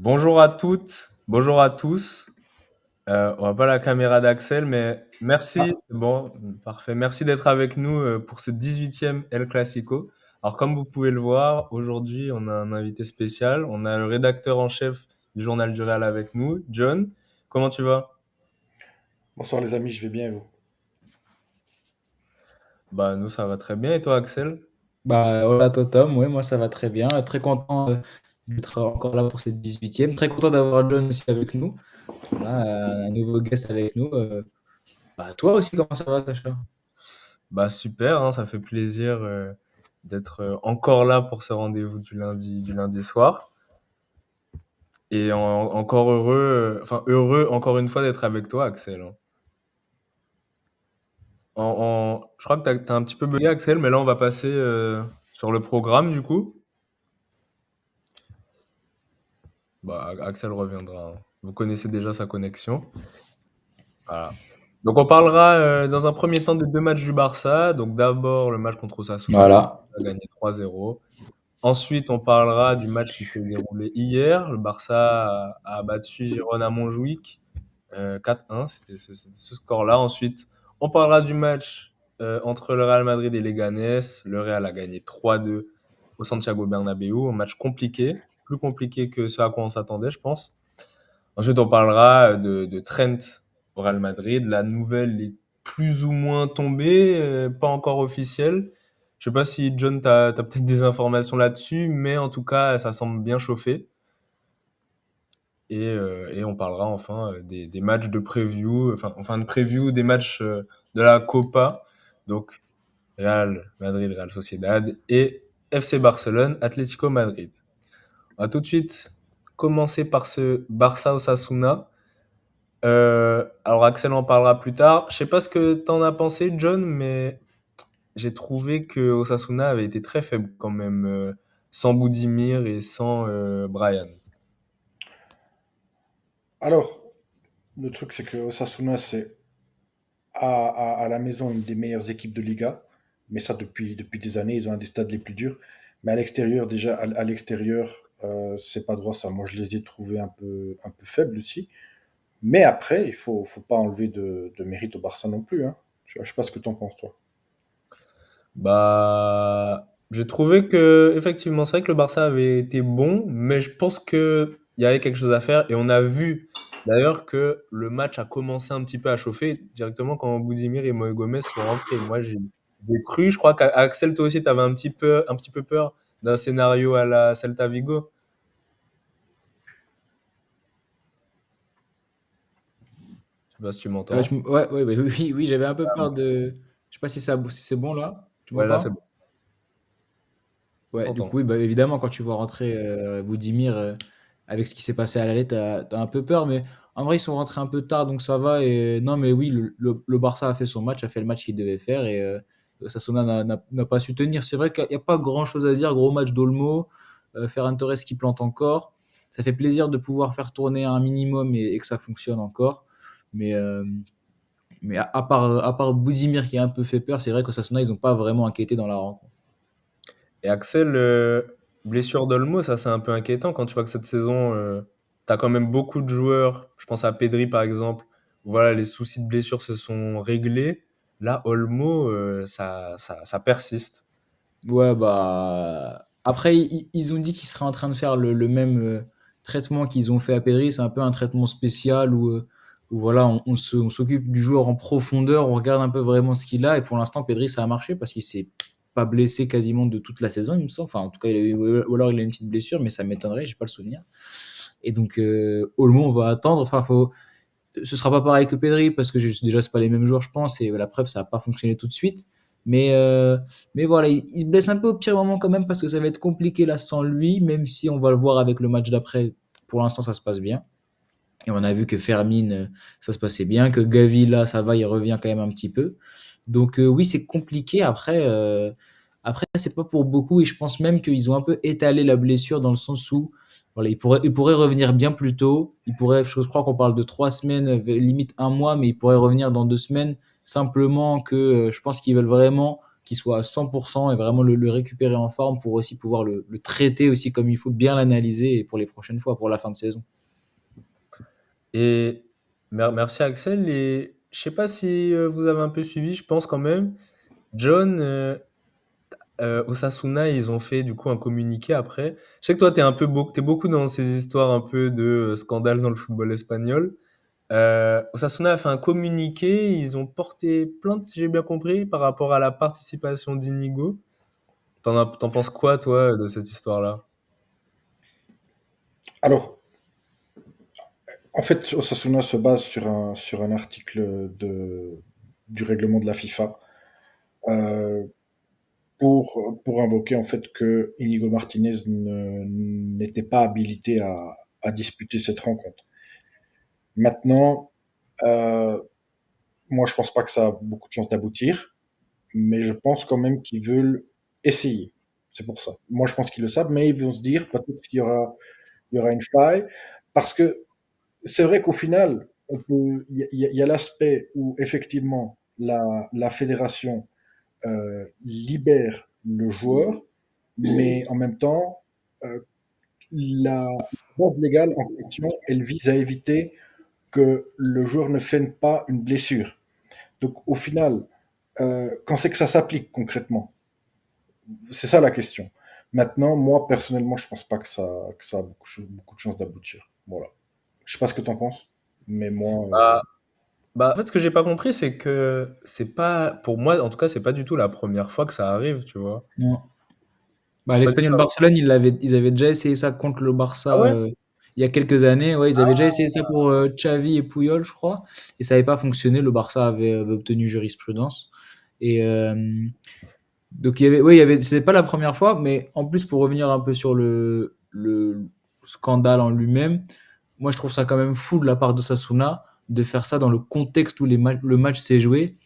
Bonjour à toutes, bonjour à tous. On voit pas la caméra d'Axel, mais merci, Ah, c'est bon, parfait. Merci d'être avec nous pour ce 18e El Clasico. Alors, comme vous pouvez le voir, aujourd'hui, on a un invité spécial. On a le rédacteur en chef du Journal du Real avec nous, John. Comment tu vas? bonsoir les amis, je vais bien et vous? Bah, nous, ça va très bien. Et toi, Axel? Bah voilà Totem, ouais, moi ça va très bien. Très content d'être encore là pour cette 18e. Très content d'avoir John aussi avec nous. Voilà, un nouveau guest avec nous. Bah toi aussi, comment ça va, Sacha? Bah, super, hein, ça fait plaisir d'être encore là pour ce rendez-vous du lundi soir. Et encore heureux, enfin heureux encore une fois d'être avec toi, Axel, hein. Je crois que t'as un petit peu bugué, Axel, mais là on va passer sur le programme du coup. Bah, Axel reviendra, hein. Vous connaissez déjà sa connexion. Voilà. Donc on parlera dans un premier temps des deux matchs du Barça. Donc d'abord le match contre Osasuna, le Voilà. Barça a gagné 3-0. Ensuite, on parlera du match qui s'est déroulé hier. Le Barça a battu Girona Montjuïc 4-1, c'était ce score-là. Ensuite, on parlera du match entre le Real Madrid et Leganés. Le Real a gagné 3-2 au Santiago Bernabéu, un match compliqué, plus compliqué que ce à quoi on s'attendait, je pense. Ensuite, on parlera de Trent au Real Madrid. La nouvelle est plus ou moins tombée, pas encore officielle. Je sais pas si John, t'as peut-être des informations là-dessus, mais en tout cas, ça semble bien chauffer. Et on parlera enfin des matchs de preview, enfin de preview des matchs de la Copa. Donc Real Madrid, Real Sociedad et FC Barcelone, Atlético Madrid. On va tout de suite commencer par ce Barça Osasuna. Alors Axel en parlera plus tard. Je sais pas ce que t'en as pensé, John, mais j'ai trouvé que Osasuna avait été très faible quand même, sans Boudimir et sans Brian. Alors, le truc c'est que Osasuna c'est à la maison une des meilleures équipes de Liga, mais ça depuis des années, ils ont un des stades les plus durs. Mais à l'extérieur, déjà, à l'extérieur, c'est pas droit ça. Moi je les ai trouvés un peu faibles aussi. Mais après, faut pas enlever de mérite au Barça non plus, hein. Je sais pas ce que t'en penses toi. Bah, j'ai trouvé que effectivement, c'est vrai que le Barça avait été bon, mais je pense que il y avait quelque chose à faire et on a vu d'ailleurs que le match a commencé un petit peu à chauffer directement quand Boudimir et Moïse Gomez sont rentrés. Moi, j'ai cru, je crois qu'Axel, toi aussi, tu avais un petit peu peur d'un scénario à la Celta Vigo. Je sais pas si tu m'entends. Ouais, ouais, ouais, oui, oui, j'avais un peu peur de. Je sais pas si c'est bon là. Tu Ouais, là, c'est bon, m'entends? on Ouais, du t'entend. coup, oui, bah, évidemment, quand tu vois rentrer Boudimir avec ce qui s'est passé à l'aller, t'as un peu peur, mais en vrai, ils sont rentrés un peu tard, donc ça va. Et non, mais oui, le Barça a fait son match, a fait le match qu'il devait faire, et Osasuna n'a pas su tenir. C'est vrai qu'il n'y a pas grand-chose à dire. Gros match d'Olmo, Ferran Torres qui plante encore. Ça fait plaisir de pouvoir faire tourner un minimum et que ça fonctionne encore. Mais, euh, mais à part Boudimir qui a un peu fait peur, c'est vrai qu'Osasuna, ils n'ont pas vraiment inquiété dans la rencontre. Et Axel, blessure d'Olmo, ça c'est un peu inquiétant quand tu vois que cette saison, tu as quand même beaucoup de joueurs, je pense à Pedri par exemple, où voilà, les soucis de blessure se sont réglés. Là, Olmo, ça persiste. Ouais, bah. Après, ils ont dit qu'ils seraient en train de faire le même traitement qu'ils ont fait à Pedri. C'est un peu un traitement spécial où voilà, on s'occupe du joueur en profondeur, on regarde un peu vraiment ce qu'il a. Et pour l'instant, Pedri, ça a marché parce qu'il s'est pas blessé quasiment de toute la saison, il me semble. Enfin, en tout cas, ou alors il a une petite blessure, mais ça m'étonnerait, j'ai pas le souvenir. Et donc, Olmo, on va attendre. Enfin, ce sera pas pareil que Pedri parce que déjà c'est pas les mêmes joueurs je pense et la preuve ça a pas fonctionné tout de suite mais euh, mais voilà il se blesse un peu au pire moment quand même parce que ça va être compliqué là sans lui même si on va le voir avec le match d'après pour l'instant ça se passe bien et on a vu que Fermin ça se passait bien que Gavi là ça va il revient quand même un petit peu donc oui c'est compliqué après c'est pas pour beaucoup et je pense même qu'ils ont un peu étalé la blessure dans le sens où voilà, il pourrait revenir bien plus tôt. Je crois qu'on parle de 3 semaines, limite un mois, mais il pourrait revenir dans 2 semaines. Simplement que je pense qu'ils veulent vraiment qu'il soit à 100% et vraiment le récupérer en forme pour aussi pouvoir le traiter aussi comme il faut, bien l'analyser et pour les prochaines fois, pour la fin de saison. Et merci Axel. Et je sais pas si vous avez un peu suivi, je pense quand même. John, Osasuna, ils ont fait du coup un communiqué après. Je sais que toi, t'es beaucoup dans ces histoires un peu de scandales dans le football espagnol. Osasuna a fait un communiqué, ils ont porté plainte, si j'ai bien compris, par rapport à la participation d'Inigo. T'en penses quoi, toi, de cette histoire-là? Alors, en fait, Osasuna se base sur un article du règlement de la FIFA euh, pour invoquer en fait que Inigo Martinez n'était pas habilité à disputer cette rencontre. Maintenant, euh, moi je pense pas que ça a beaucoup de chances d'aboutir, mais je pense quand même qu'ils veulent essayer. C'est pour ça. Moi je pense qu'ils le savent, mais ils vont se dire peut-être il y aura une faille, parce que c'est vrai qu'au final, il y a l'aspect où effectivement la fédération libère le joueur, mais en même temps, euh, la base légale en question, elle vise à éviter que le joueur ne feine pas une blessure. Donc au final, quand c'est que ça s'applique concrètement? C'est ça la question. Maintenant, moi personnellement, je pense pas que ça a beaucoup de chances d'aboutir. Voilà. Je sais pas ce que tu en penses, mais moi, Bah, en fait, ce que j'ai pas compris, c'est que c'est pas, pour moi, en tout cas, c'est pas du tout la première fois que ça arrive, tu vois. Non. Bah, C'est pas du tout l'Espagnol la- Barcelone, ils avaient déjà essayé ça contre le Ah Barça ouais? il y a quelques années. Ouais, ils avaient déjà essayé ça pour Xavi et Puyol, je crois, et ça n'avait pas fonctionné. Le Barça avait obtenu jurisprudence. Et donc c'était pas la première fois, mais en plus pour revenir un peu sur le scandale en lui-même, moi je trouve ça quand même fou de la part de Sasuna de faire ça dans le contexte où le match s'est joué.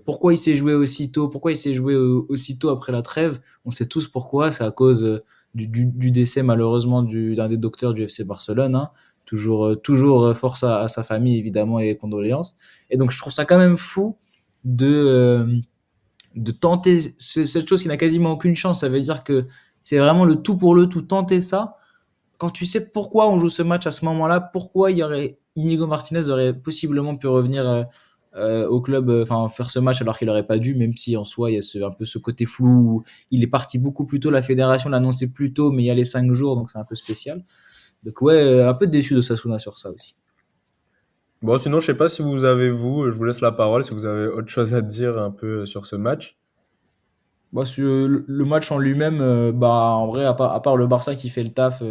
Pourquoi il s'est joué aussitôt? Pourquoi il s'est joué aussitôt après la trêve? On sait tous pourquoi. C'est à cause du décès malheureusement d'un des docteurs du FC Barcelone, hein. Toujours force à sa famille évidemment et condoléances. Et donc je trouve ça quand même fou de de tenter cette chose qui n'a quasiment aucune chance. Ça veut dire que c'est vraiment le tout pour le tout, tenter ça. Quand tu sais pourquoi on joue ce match à ce moment-là, pourquoi Inigo Martinez aurait possiblement pu revenir au club, enfin faire ce match alors qu'il n'aurait pas dû, même si en soi il y a un peu ce côté flou où il est parti beaucoup plus tôt, la fédération l'annonçait plus tôt, mais il y a les 5 jours, donc c'est un peu spécial. Donc ouais, un peu déçu de Sasuna sur ça aussi. Bon, sinon, je sais pas si vous avez, vous, je vous laisse la parole, si vous avez autre chose à dire un peu sur ce match. Bah, le match en lui-même, bah, en vrai, à part le Barça qui fait le taf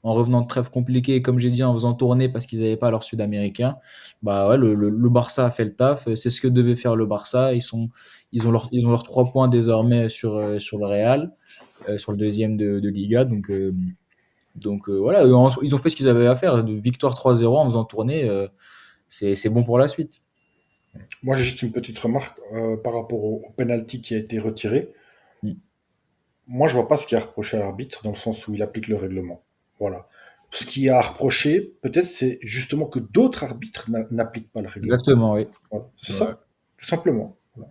en revenant de trêve compliquée, comme j'ai dit, en faisant tourner parce qu'ils n'avaient pas leur Sud-Américain, bah ouais, le Barça a fait le taf. C'est ce que devait faire le Barça. Ils ont leurs 3 points désormais sur le Real, sur le deuxième de Liga. Donc voilà, ils ont fait ce qu'ils avaient à faire. De victoire 3-0 en faisant tourner, c'est bon pour la suite. moi j'ai juste une petite remarque par rapport au penalty qui a été retiré. Mm. Moi, je vois pas ce qu'il y a à reprocher à l'arbitre dans le sens où il applique le règlement. Voilà. Ce qu'il y a à reprocher, peut-être, c'est justement que d'autres arbitres n'appliquent pas le règlement. Exactement, oui. Voilà. C'est Ouais. ça, tout simplement. Voilà.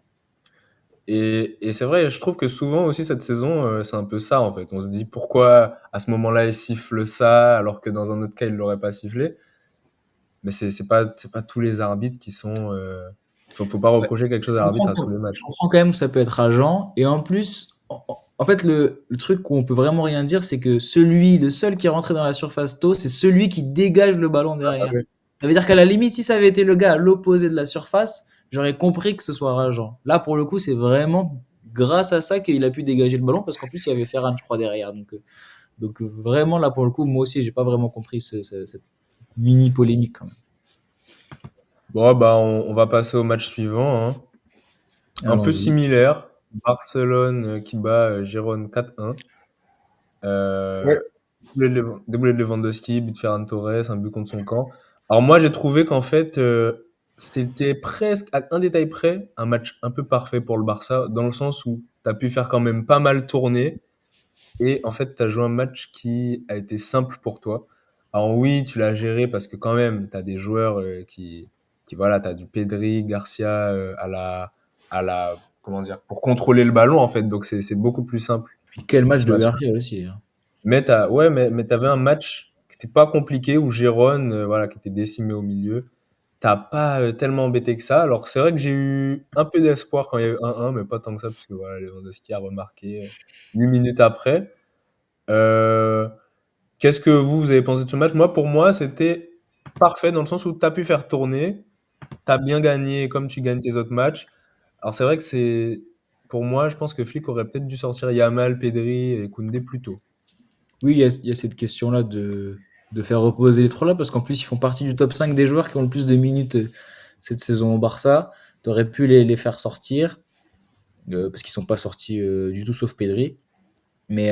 Et c'est vrai, je trouve que souvent aussi cette saison, c'est un peu ça en fait. On se dit pourquoi à ce moment-là il siffle ça alors que dans un autre cas il l'aurait pas sifflé. Mais c'est pas tous les arbitres qui sont. Faut pas Ouais. reprocher quelque chose à l'arbitre à tous les Je matchs. comprends quand même que ça peut être agent. Et en plus, en fait, le truc où on peut vraiment rien dire, c'est que le seul qui est rentré dans la surface tôt, c'est celui qui dégage le ballon Ah derrière. ouais. Ça veut dire qu'à la limite, si ça avait été le gars à l'opposé de la surface, j'aurais compris que ce soit rageant. Là, pour le coup, c'est vraiment grâce à ça qu'il a pu dégager le ballon parce qu'en plus, il y avait Ferran, je crois, derrière. Donc vraiment, là, pour le coup, moi aussi, j'ai pas vraiment compris cette mini polémique quand même. Bon, bah on va passer au match suivant, hein. Un peu Allons-y. similaire. Barcelone qui bat Gérone 4-1. Euh, Ouais, doublé de Lewandowski, but de Ferran Torres, un but contre son camp. Alors moi j'ai trouvé qu'en fait c'était presque à un détail près un match un peu parfait pour le Barça dans le sens où tu as pu faire quand même pas mal tourner et en fait tu as joué un match qui a été simple pour toi. Alors oui, tu l'as géré parce que quand même tu as des joueurs qui voilà, tu as du Pedri, Garcia à la comment dire, pour contrôler le ballon en fait. Donc c'est beaucoup plus simple. Puis quel match Ce de match. Garcia aussi, hein. Mais t'avais un match qui était pas compliqué où Giron, voilà, qui était décimé au milieu. T'as pas tellement embêté que ça. Alors c'est vrai que j'ai eu un peu d'espoir quand il y a eu 1-1, mais pas tant que ça parce que voilà, Lewandowski a remarqué 8 minutes après. Euh, Qu'est-ce que vous avez pensé de ce match? Moi, pour moi, c'était parfait dans le sens où tu as pu faire tourner, tu as bien gagné comme tu gagnes tes autres matchs. Alors c'est vrai que pour moi, je pense que Flick aurait peut-être dû sortir Yamal, Pedri et Koundé plus tôt. Oui, il y a cette question-là de faire reposer les trois là, parce qu'en plus, ils font partie du top 5 des joueurs qui ont le plus de minutes cette saison au Barça. Tu aurais pu les faire sortir, parce qu'ils sont pas sortis du tout, sauf Pedri. Mais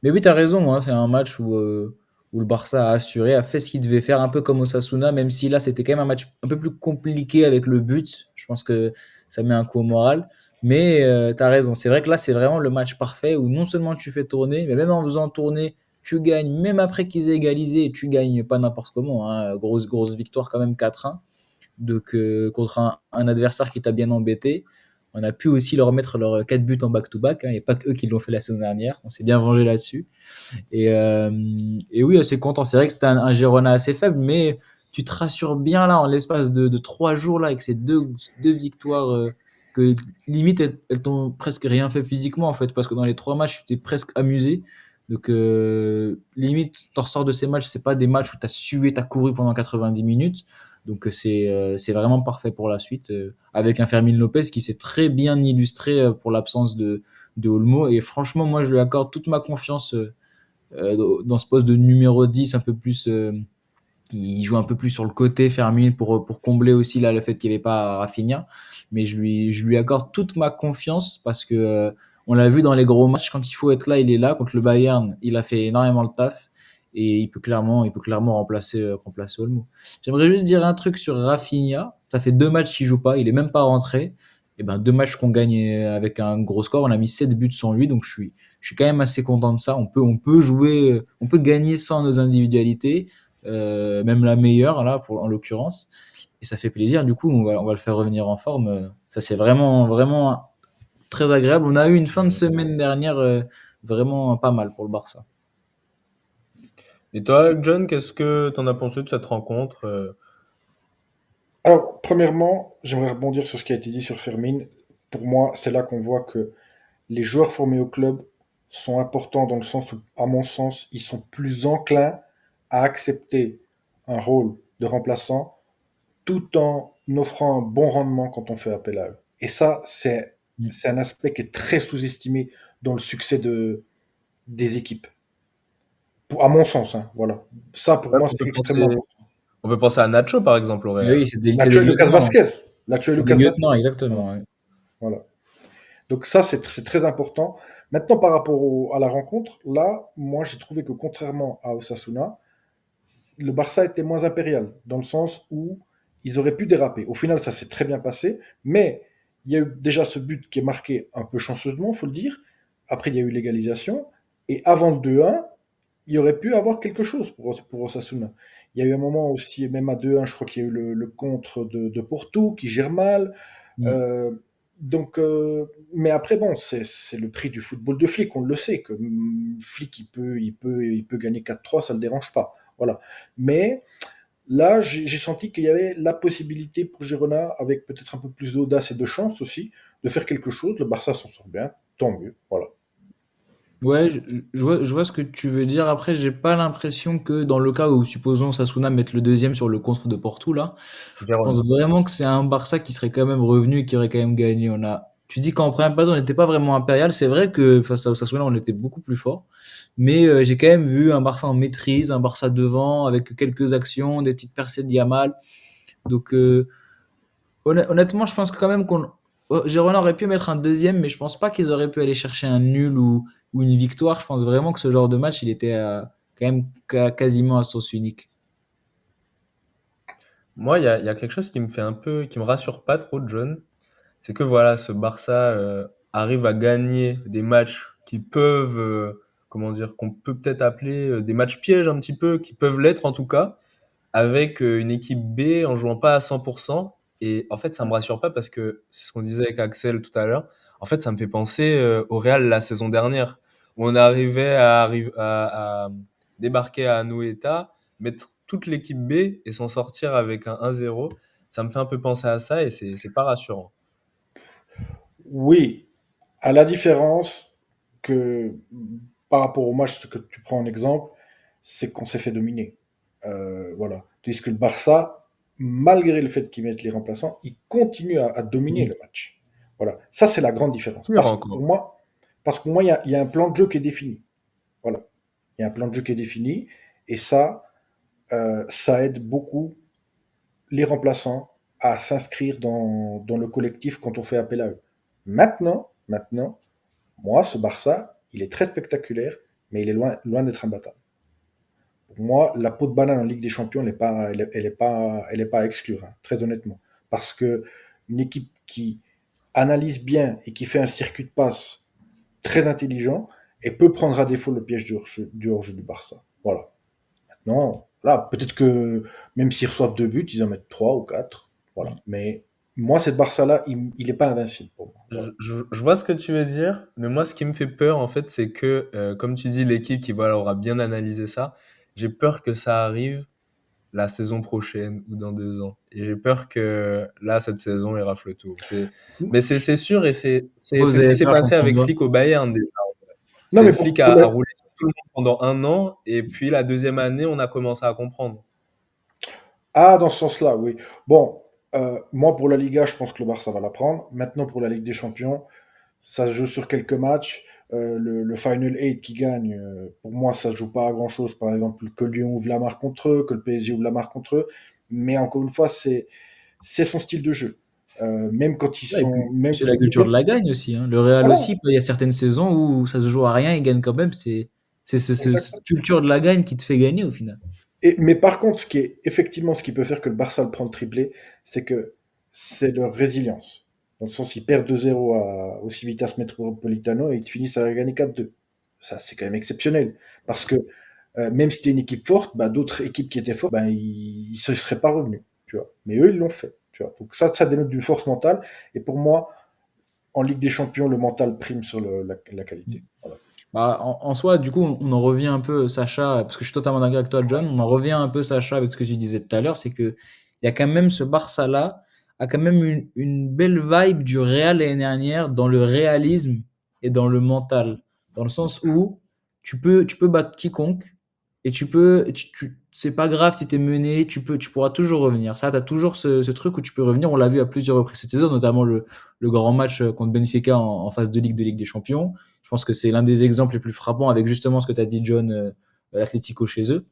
oui, tu as raison, hein, c'est un match où le Barça a assuré, a fait ce qu'il devait faire, un peu comme Osasuna, même si là, c'était quand même un match un peu plus compliqué avec le but. Je pense que ça met un coup au moral. Mais tu as raison, c'est vrai que là, c'est vraiment le match parfait où non seulement tu fais tourner, mais même en faisant tourner, tu gagnes, même après qu'ils aient égalisé, tu gagnes pas n'importe comment, hein. Grosse victoire quand même 4-1. Donc, contre un adversaire qui t'a bien embêté. On a pu aussi leur mettre leurs 4 buts en back-to-back, hein. Il n'y a pas que eux qui l'ont fait la saison dernière. On s'est bien vengé là-dessus. Et oui, assez content. C'est vrai que c'était un Girona assez faible, mais tu te rassures bien là en l'espace de 3 jours là, avec ces deux victoires que limite elles t'ont presque rien fait physiquement en fait, parce que dans les 3 matchs, tu t'es presque amusé. Donc limite, t'en ressors de ces matchs, c'est pas des matchs où t'as sué, t'as couru pendant 90 minutes. Donc c'est vraiment parfait pour la suite, avec un Fermin Lopez qui s'est très bien illustré pour l'absence de Olmo. Et franchement, moi, je lui accorde toute ma confiance dans ce poste de numéro 10, un peu plus. Il joue un peu plus sur le côté, Fermin, pour combler aussi là, le fait qu'il n'y avait pas Rafinha. Mais je lui accorde toute ma confiance parce que on l'a vu dans les gros matchs, quand il faut être là, il est là. Contre le Bayern, il a fait énormément le taf et il peut clairement remplacer Olmo. J'aimerais juste dire un truc sur Rafinha. Ça fait 2 matchs qu'il joue pas, il est même pas rentré. Et ben 2 matchs qu'on gagne avec un gros score, on a mis 7 buts sans lui, donc je suis quand même assez content de ça. On peut jouer, on peut gagner sans nos individualités, même la meilleure là en l'occurrence, et ça fait plaisir. Du coup, on va le faire revenir en forme. Ça c'est vraiment vraiment très agréable. On a eu une fin de semaine dernière vraiment pas mal pour le Barça. Et toi, John, qu'est-ce que t'en as pensé de cette rencontre? Alors, premièrement, j'aimerais rebondir sur ce qui a été dit sur Fermin. Pour moi, c'est là qu'on voit que les joueurs formés au club sont importants dans le sens où, à mon sens, ils sont plus enclins à accepter un rôle de remplaçant tout en offrant un bon rendement quand on fait appel à eux. Et ça, Mm. c'est un aspect qui est très sous-estimé dans le succès des équipes. À mon sens, hein, voilà. Ça, pour Ouais, moi, c'est extrêmement important. on peut penser à Nacho, par exemple, Mais aurait. oui, c'est des Nacho et Lucas lieutenants. Vasquez. Nacho et C'est des Lucas Vasquez. lieutenants, Voilà. exactement. Ouais. Voilà. Donc ça, c'est très important. Maintenant, par rapport à la rencontre, là, moi, j'ai trouvé que contrairement à Osasuna, le Barça était moins impérial, dans le sens où ils auraient pu déraper. Au final, ça s'est très bien passé, mais il y a eu déjà ce but qui est marqué un peu chanceusement, faut le dire. Après, il y a eu l'égalisation. Et avant le 2-1, il y aurait pu avoir quelque chose pour Osasuna. Il y a eu un moment aussi, même à 2-1, je crois qu'il y a eu le contre de Porto qui gère mal. Mm. Euh, mais après, bon, c'est le prix du football de Flick, on le sait, que Flick, il peut gagner 4-3, ça ne le dérange pas. Voilà. Mais là, j'ai senti qu'il y avait la possibilité pour Girona, avec peut-être un peu plus d'audace et de chance aussi, de faire quelque chose. Le Barça s'en sort bien, tant mieux. Voilà. Ouais, je vois ce que tu veux dire. Après, j'ai pas l'impression que dans le cas où, supposons, Sasuna mette le deuxième sur le contre de Porto, là, je pense Gérone. vraiment que c'est un Barça qui serait quand même revenu et qui aurait quand même gagné. Tu dis qu'en première phase, on n'était pas vraiment impérial. C'est vrai que face à Osasuna, on était beaucoup plus fort. Mais j'ai quand même vu un Barça en maîtrise, un Barça devant, avec quelques actions, des petites percées de Yamal. Donc, honnêtement, je pense quand même Girona aurait pu mettre un deuxième, mais je pense pas qu'ils auraient pu aller chercher un nul ou une victoire. Je pense vraiment que ce genre de match, il était quand même quasiment à sens unique. Moi, il y a quelque chose qui me fait qui me rassure pas trop, John. C'est que voilà, ce Barça arrive à gagner des matchs qui peuvent, comment dire, qu'on peut peut-être appeler des matchs pièges un petit peu, qui peuvent l'être en tout cas, avec une équipe B en jouant pas à 100%. Et en fait, ça me rassure pas parce que c'est ce qu'on disait avec Axel tout à l'heure. En fait, ça me fait penser au Real la saison dernière, où on arrivait à débarquer à Anoeta, mettre toute l'équipe B et s'en sortir avec un 1-0. Ça me fait un peu penser à ça et c'est pas rassurant. Oui, à la différence que par rapport au match que tu prends en exemple, c'est qu'on s'est fait dominer. Voilà. Tandis que le Barça, malgré le fait qu'ils mettent les remplaçants, ils continuent à dominer le match. Voilà. Ça, c'est la grande différence. Pire encore. Parce que pour moi, il y a un plan de jeu qui est défini. Voilà. Il y a un plan de jeu qui est défini. Et ça aide beaucoup les remplaçants à s'inscrire dans le collectif quand on fait appel à eux. Maintenant, moi, ce Barça, il est très spectaculaire, mais il est loin d'être imbattable. Pour moi, la peau de banane en Ligue des Champions, elle est pas à exclure, hein, très honnêtement. Parce que une équipe qui analyse bien et qui fait un circuit de passe très intelligent, et peut prendre à défaut le piège du hors-jeu du Barça. Voilà. Non, là, peut-être que même s'ils reçoivent 2 buts, ils en mettent 3 ou 4. Voilà. Mais moi, cette Barça-là, il est pas invincible pour moi. Voilà. Je vois ce que tu veux dire, mais moi, ce qui me fait peur, en fait, c'est que, comme tu dis, l'équipe qui voilà, aura bien analysé ça, j'ai peur que ça arrive la saison prochaine ou dans 2 ans. Et j'ai peur que là, cette saison, ils raflent tout. Mais c'est sûr, et Vous c'est ce qui avez s'est peur passé contre avec quoi? Flick au Bayern déjà. Non, C'est mais Flick a roulé sur tout le monde pendant 1 an, et puis la deuxième année, on a commencé à comprendre. ah, dans ce sens-là, oui. Bon, moi, pour la Liga, je pense que le Barça va la prendre. Maintenant, pour la Ligue des Champions, ça se joue sur quelques matchs. Le Final 8 qui gagne, pour moi, ça se joue pas à grand-chose. Par exemple, que Lyon ouvre la marque contre eux, que le PSG ouvre la marque contre eux. Mais encore une fois, c'est son style de jeu. Même quand ils Ouais, et sont... puis c'est la culture même- de la gagne aussi, hein. Le Real voilà, aussi, il y a certaines saisons où ça se joue à rien, ils gagnent quand même. C'est cette exactement. culture de la gagne qui te fait gagner au final. Mais par contre, ce qui peut faire que le Barça le prend le triplé, c'est que c'est leur résilience. Dans le sens, ils perdent 2-0 au Civitas Metropolitano et ils finissent à gagner 4-2. Ça, c'est quand même exceptionnel. Parce que même si c'était une équipe forte, bah, d'autres équipes qui étaient fortes, bah, ils se seraient pas revenus. Tu vois. Mais eux, ils l'ont fait. Tu vois. Donc ça dénote d'une force mentale. Et pour moi, en Ligue des Champions, le mental prime sur la qualité. Voilà. Bah, en soi, du coup, on en revient un peu, Sacha, parce que je suis totalement d'accord avec toi, John. On en revient un peu, Sacha, avec ce que tu disais tout à l'heure, c'est que il y a quand même ce Barça-là, a quand même une belle vibe du Real l'année dernière dans le réalisme et dans le mental. Dans le sens où tu peux battre quiconque et c'est pas grave si tu es mené, tu pourras toujours revenir. Ça, tu as toujours ce truc où tu peux revenir. On l'a vu à plusieurs reprises cette saison, notamment le grand match contre Benfica en phase de Ligue des Champions. Je pense que c'est l'un des exemples les plus frappants avec justement ce que tu as dit, John, l'Atlético chez eux.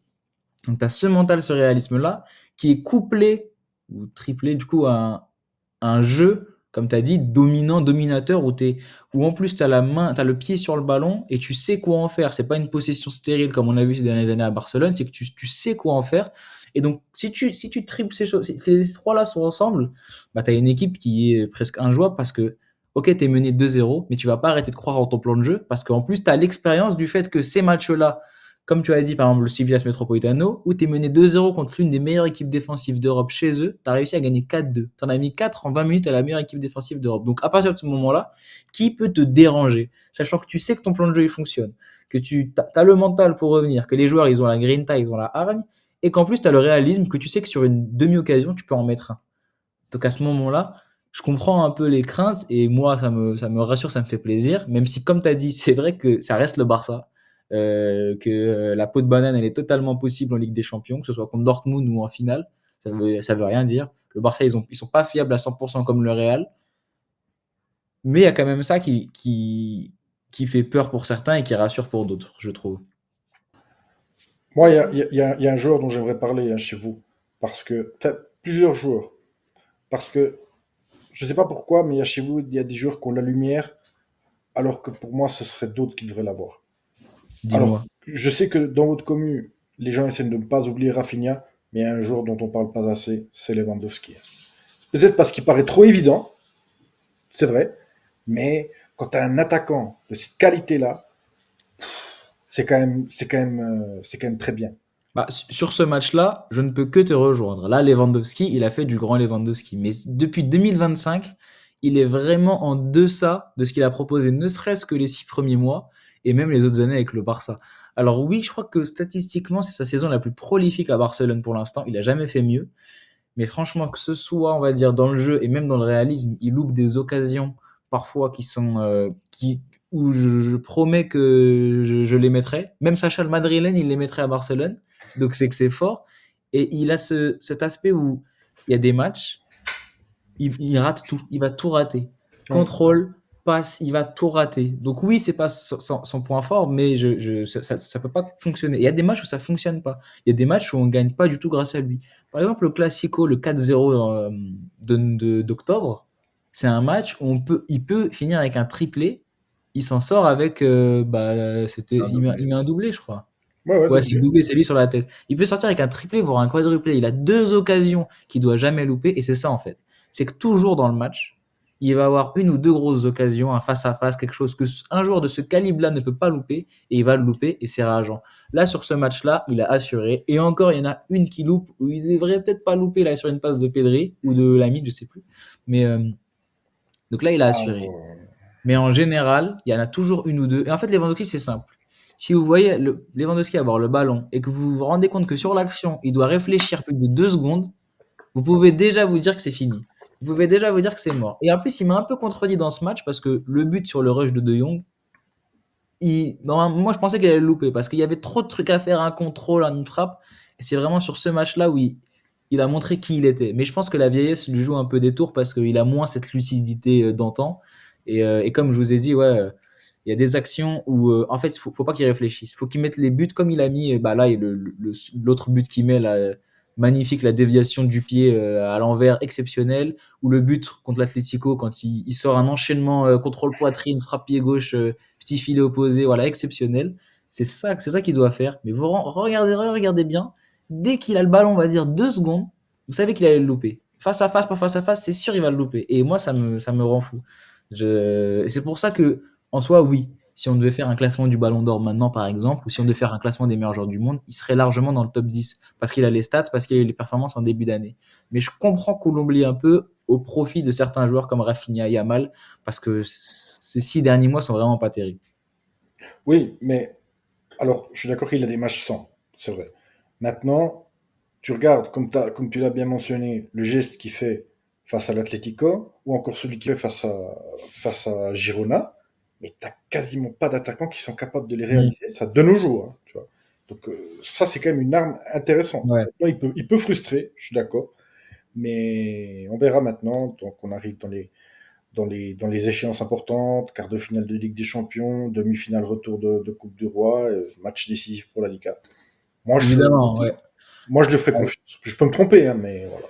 Donc, tu as ce mental, ce réalisme-là, qui est couplé ou triplé, du coup, à un jeu, comme tu as dit, dominant, dominateur, où en plus, tu as la main, tu as le pied sur le ballon et tu sais quoi en faire. C'est pas une possession stérile comme on a vu ces dernières années à Barcelone, c'est que tu sais quoi en faire. Et donc, si tu triples ces choses, si ces trois-là sont ensemble, bah, tu as une équipe qui est presque injouable parce que, ok, tu es mené 2-0, mais tu vas pas arrêter de croire en ton plan de jeu parce qu'en plus, tu as l'expérience du fait que ces matchs-là, comme tu as dit, par exemple, le Civitas Metropolitano, où tu es mené 2-0 contre l'une des meilleures équipes défensives d'Europe chez eux, tu as réussi à gagner 4-2. Tu en as mis 4 en 20 minutes à la meilleure équipe défensive d'Europe. Donc, à partir de ce moment-là, qui peut te déranger? Sachant que tu sais que ton plan de jeu il fonctionne, que tu as le mental pour revenir, que les joueurs ils ont la grinta, ils ont la hargne, et qu'en plus tu as le réalisme, que tu sais que sur une demi-occasion, tu peux en mettre un. Donc, à ce moment-là, je comprends un peu les craintes, et moi, ça me rassure, ça me fait plaisir, même si, comme tu as dit, c'est vrai que ça reste le Barça. Que la peau de banane, elle est totalement possible en Ligue des Champions, que ce soit contre Dortmund ou en finale. Ça veut rien dire. Le Barça, ils sont pas fiables à 100% comme le Real. Mais il y a quand même ça qui fait peur pour certains et qui rassure pour d'autres, je trouve. Moi, il y a un joueur dont j'aimerais parler, hein, chez vous. Parce que, enfin, plusieurs joueurs. Parce que, je ne sais pas pourquoi, mais chez vous, il y a des joueurs qui ont la lumière, alors que pour moi, ce serait d'autres qui devraient l'avoir. Alors, Dis-moi. je sais que dans votre commune, les gens essaient de ne pas oublier Rafinha, mais il y a un joueur dont on parle pas assez, c'est Lewandowski. Peut-être parce qu'il paraît trop évident, c'est vrai, mais quand tu as un attaquant de cette qualité-là, c'est quand même très bien. Bah, sur ce match-là, je ne peux que te rejoindre. Là, Lewandowski, il a fait du grand Lewandowski. Mais depuis 2025, il est vraiment en deçà de ce qu'il a proposé, ne serait-ce que les 6 premiers mois et même les autres années avec le Barça. Alors oui, je crois que statistiquement, c'est sa saison la plus prolifique à Barcelone pour l'instant. Il a jamais fait mieux. Mais franchement, que ce soit, on va dire, dans le jeu et même dans le réalisme, il loupe des occasions parfois qui sont où je promets que je les mettrai. Même Sacha le Madrilène, il les mettrait à Barcelone. Donc c'est que c'est fort. Et il a cet aspect où il y a des matchs, il rate tout. Il va tout rater. Ouais. Contrôle, passe, il va tout rater. Donc oui, c'est pas son point fort, mais ça peut pas fonctionner. Il y a des matchs où ça fonctionne pas. Il y a des matchs où on gagne pas du tout grâce à lui. Par exemple, le Classico, le 4-0 d'octobre, c'est un match où il peut finir avec un triplé. Il s'en sort avec, Un il doublé. met un doublé, je crois. Ouais, ouais, Ouais, c'est le doublé. doublé, c'est lui sur la tête. Il peut sortir avec un triplé, voire un quadruplé. Il a deux occasions qu'il doit jamais louper, et c'est ça en fait. C'est que toujours dans le match, il va avoir une ou deux grosses occasions, un face à face, quelque chose que un joueur de ce calibre-là ne peut pas louper, et il va le louper, et c'est rageant. Là, sur ce match-là, il a assuré, et encore, il y en a une qui loupe, où il devrait peut-être pas louper là sur une passe de Pedri ou de Lamine, je sais plus. Mais donc là, il a Ah, assuré. bon. Mais en général, il y en a toujours une ou deux. Et en fait, Lewandowski, c'est simple. Si vous voyez Lewandowski avoir le ballon et que vous vous rendez compte que sur l'action, il doit réfléchir plus de 2 secondes, vous pouvez déjà vous dire que c'est fini. Vous pouvez déjà vous dire que c'est mort. Et en plus, il m'a un peu contredit dans ce match parce que le but sur le rush de De Jong, moi, je pensais qu'il allait le louper parce qu'il y avait trop de trucs à faire, un contrôle, une frappe. Et c'est vraiment sur ce match-là où il a montré qui il était. Mais je pense que la vieillesse lui joue un peu des tours parce qu'il a moins cette lucidité d'antan. Et comme je vous ai dit, ouais, il y a des actions où, en fait, faut pas qu'il réfléchisse. Faut qu'il mette les buts comme il a mis. Bah là, l'autre but qu'il met, là, magnifique, la déviation du pied à l'envers, exceptionnelle. Ou le but contre l'Atlético quand il sort un enchaînement contrôle poitrine, frappe pied gauche, petit filet opposé, voilà, exceptionnel. C'est ça qu'il doit faire. Mais vous regardez bien. Dès qu'il a le ballon, on va dire 2 secondes, vous savez qu'il allait le louper. Face à face, pas face à face, c'est sûr il va le louper. Et moi, ça me rend fou. C'est pour ça que, en soi, oui, si on devait faire un classement du Ballon d'Or maintenant, par exemple, ou si on devait faire un classement des meilleurs joueurs du monde, il serait largement dans le top 10 parce qu'il a les stats, parce qu'il a eu les performances en début d'année. Mais je comprends qu'on l'oublie un peu au profit de certains joueurs comme Rafinha et Yamal parce que ces 6 derniers mois sont vraiment pas terribles. Oui, mais alors, je suis d'accord qu'il a des matchs sans, c'est vrai. Maintenant, tu regardes, comme tu l'as bien mentionné, le geste qu'il fait face à l'Atlético, ou encore celui qu'il fait face à Girona, mais t'as quasiment pas d'attaquants qui sont capables de les Mm. réaliser, ça de nos jours, hein, tu vois. Donc ça, c'est quand même une arme intéressante. Ouais. Maintenant, il peut frustrer, je suis d'accord, mais on verra maintenant. Donc on arrive dans les échéances importantes, quart de finale de Ligue des Champions, demi-finale retour de Coupe du Roi, match décisif pour la Liga. Moi, je, Évidemment, ouais. moi, je le ferai Ouais. confiance. Je peux me tromper, hein, mais voilà.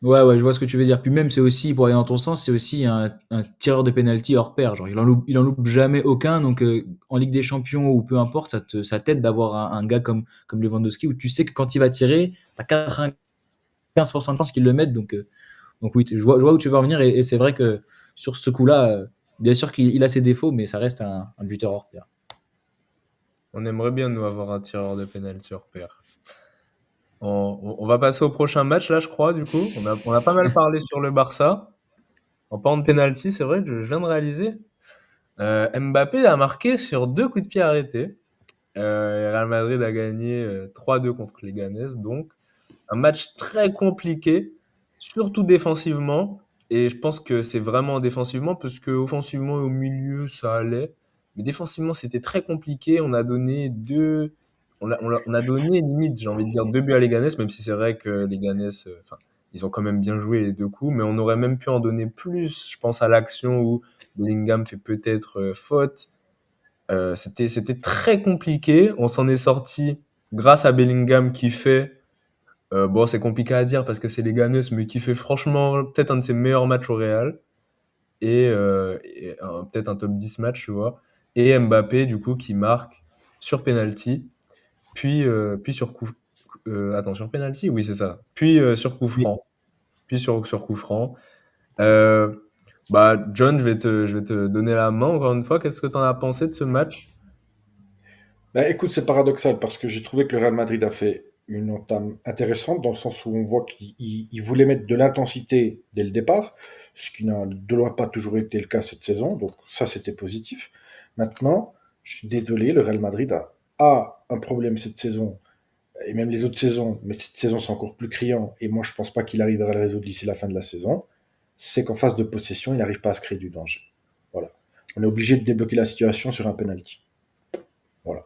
Ouais, ouais, je vois ce que tu veux dire. Puis même, c'est aussi, pour aller dans ton sens, c'est aussi un tireur de penalty hors pair. Genre, il en loupe jamais aucun. Donc, en Ligue des Champions ou peu importe, ça t'aide d'avoir un gars comme Lewandowski où tu sais que quand il va tirer, t'as 95% de chances qu'il le mette. Donc oui, je vois où tu veux en venir. Et c'est vrai que sur ce coup-là, bien sûr qu'il a ses défauts, mais ça reste un buteur hors pair. On aimerait bien, nous, avoir un tireur de pénalty hors pair. On va passer au prochain match, là, je crois, du coup. On a pas mal parlé sur le Barça. En parlant de penalty, c'est vrai que je viens de réaliser. Mbappé a marqué sur 2 coups de pied arrêtés. Real Madrid a gagné 3-2 contre les Ganes. Donc, un match très compliqué, surtout défensivement. Et je pense que c'est vraiment défensivement, parce que offensivement et au milieu, ça allait. Mais défensivement, c'était très compliqué. On a donné on a donné limite, j'ai envie de dire, 2 buts à Leganés, même si c'est vrai que Leganés, enfin, ils ont quand même bien joué les 2 coups, mais on aurait même pu en donner plus. Je pense à l'action où Bellingham fait peut-être faute. C'était très compliqué. On s'en est sorti grâce à Bellingham qui fait, bon, c'est compliqué à dire parce que c'est Leganés, mais qui fait franchement peut-être un de ses meilleurs matchs au Real et peut-être un top 10 match, tu vois. Et Mbappé, du coup, qui marque sur penalty, puis sur attends, sur penalty? Oui, c'est ça. Puis sur coup Oui. franc. Puis sur coup franc. Euh, Bah, John, je vais te donner la main encore une fois. Qu'est-ce que tu en as pensé de ce match? Ben, écoute, c'est paradoxal parce que j'ai trouvé que le Real Madrid a fait une entame intéressante dans le sens où on voit qu'il voulait mettre de l'intensité dès le départ, ce qui n'a de loin pas toujours été le cas cette saison, donc ça c'était positif. Maintenant, je suis désolé, le Real Madrid a un problème cette saison, et même les autres saisons, mais cette saison c'est encore plus criant, et moi je pense pas qu'il arrivera à le résoudre d'ici la fin de la saison, c'est qu'en phase de possession, il n'arrive pas à se créer du danger. Voilà. On est obligé de débloquer la situation sur un penalty. Voilà.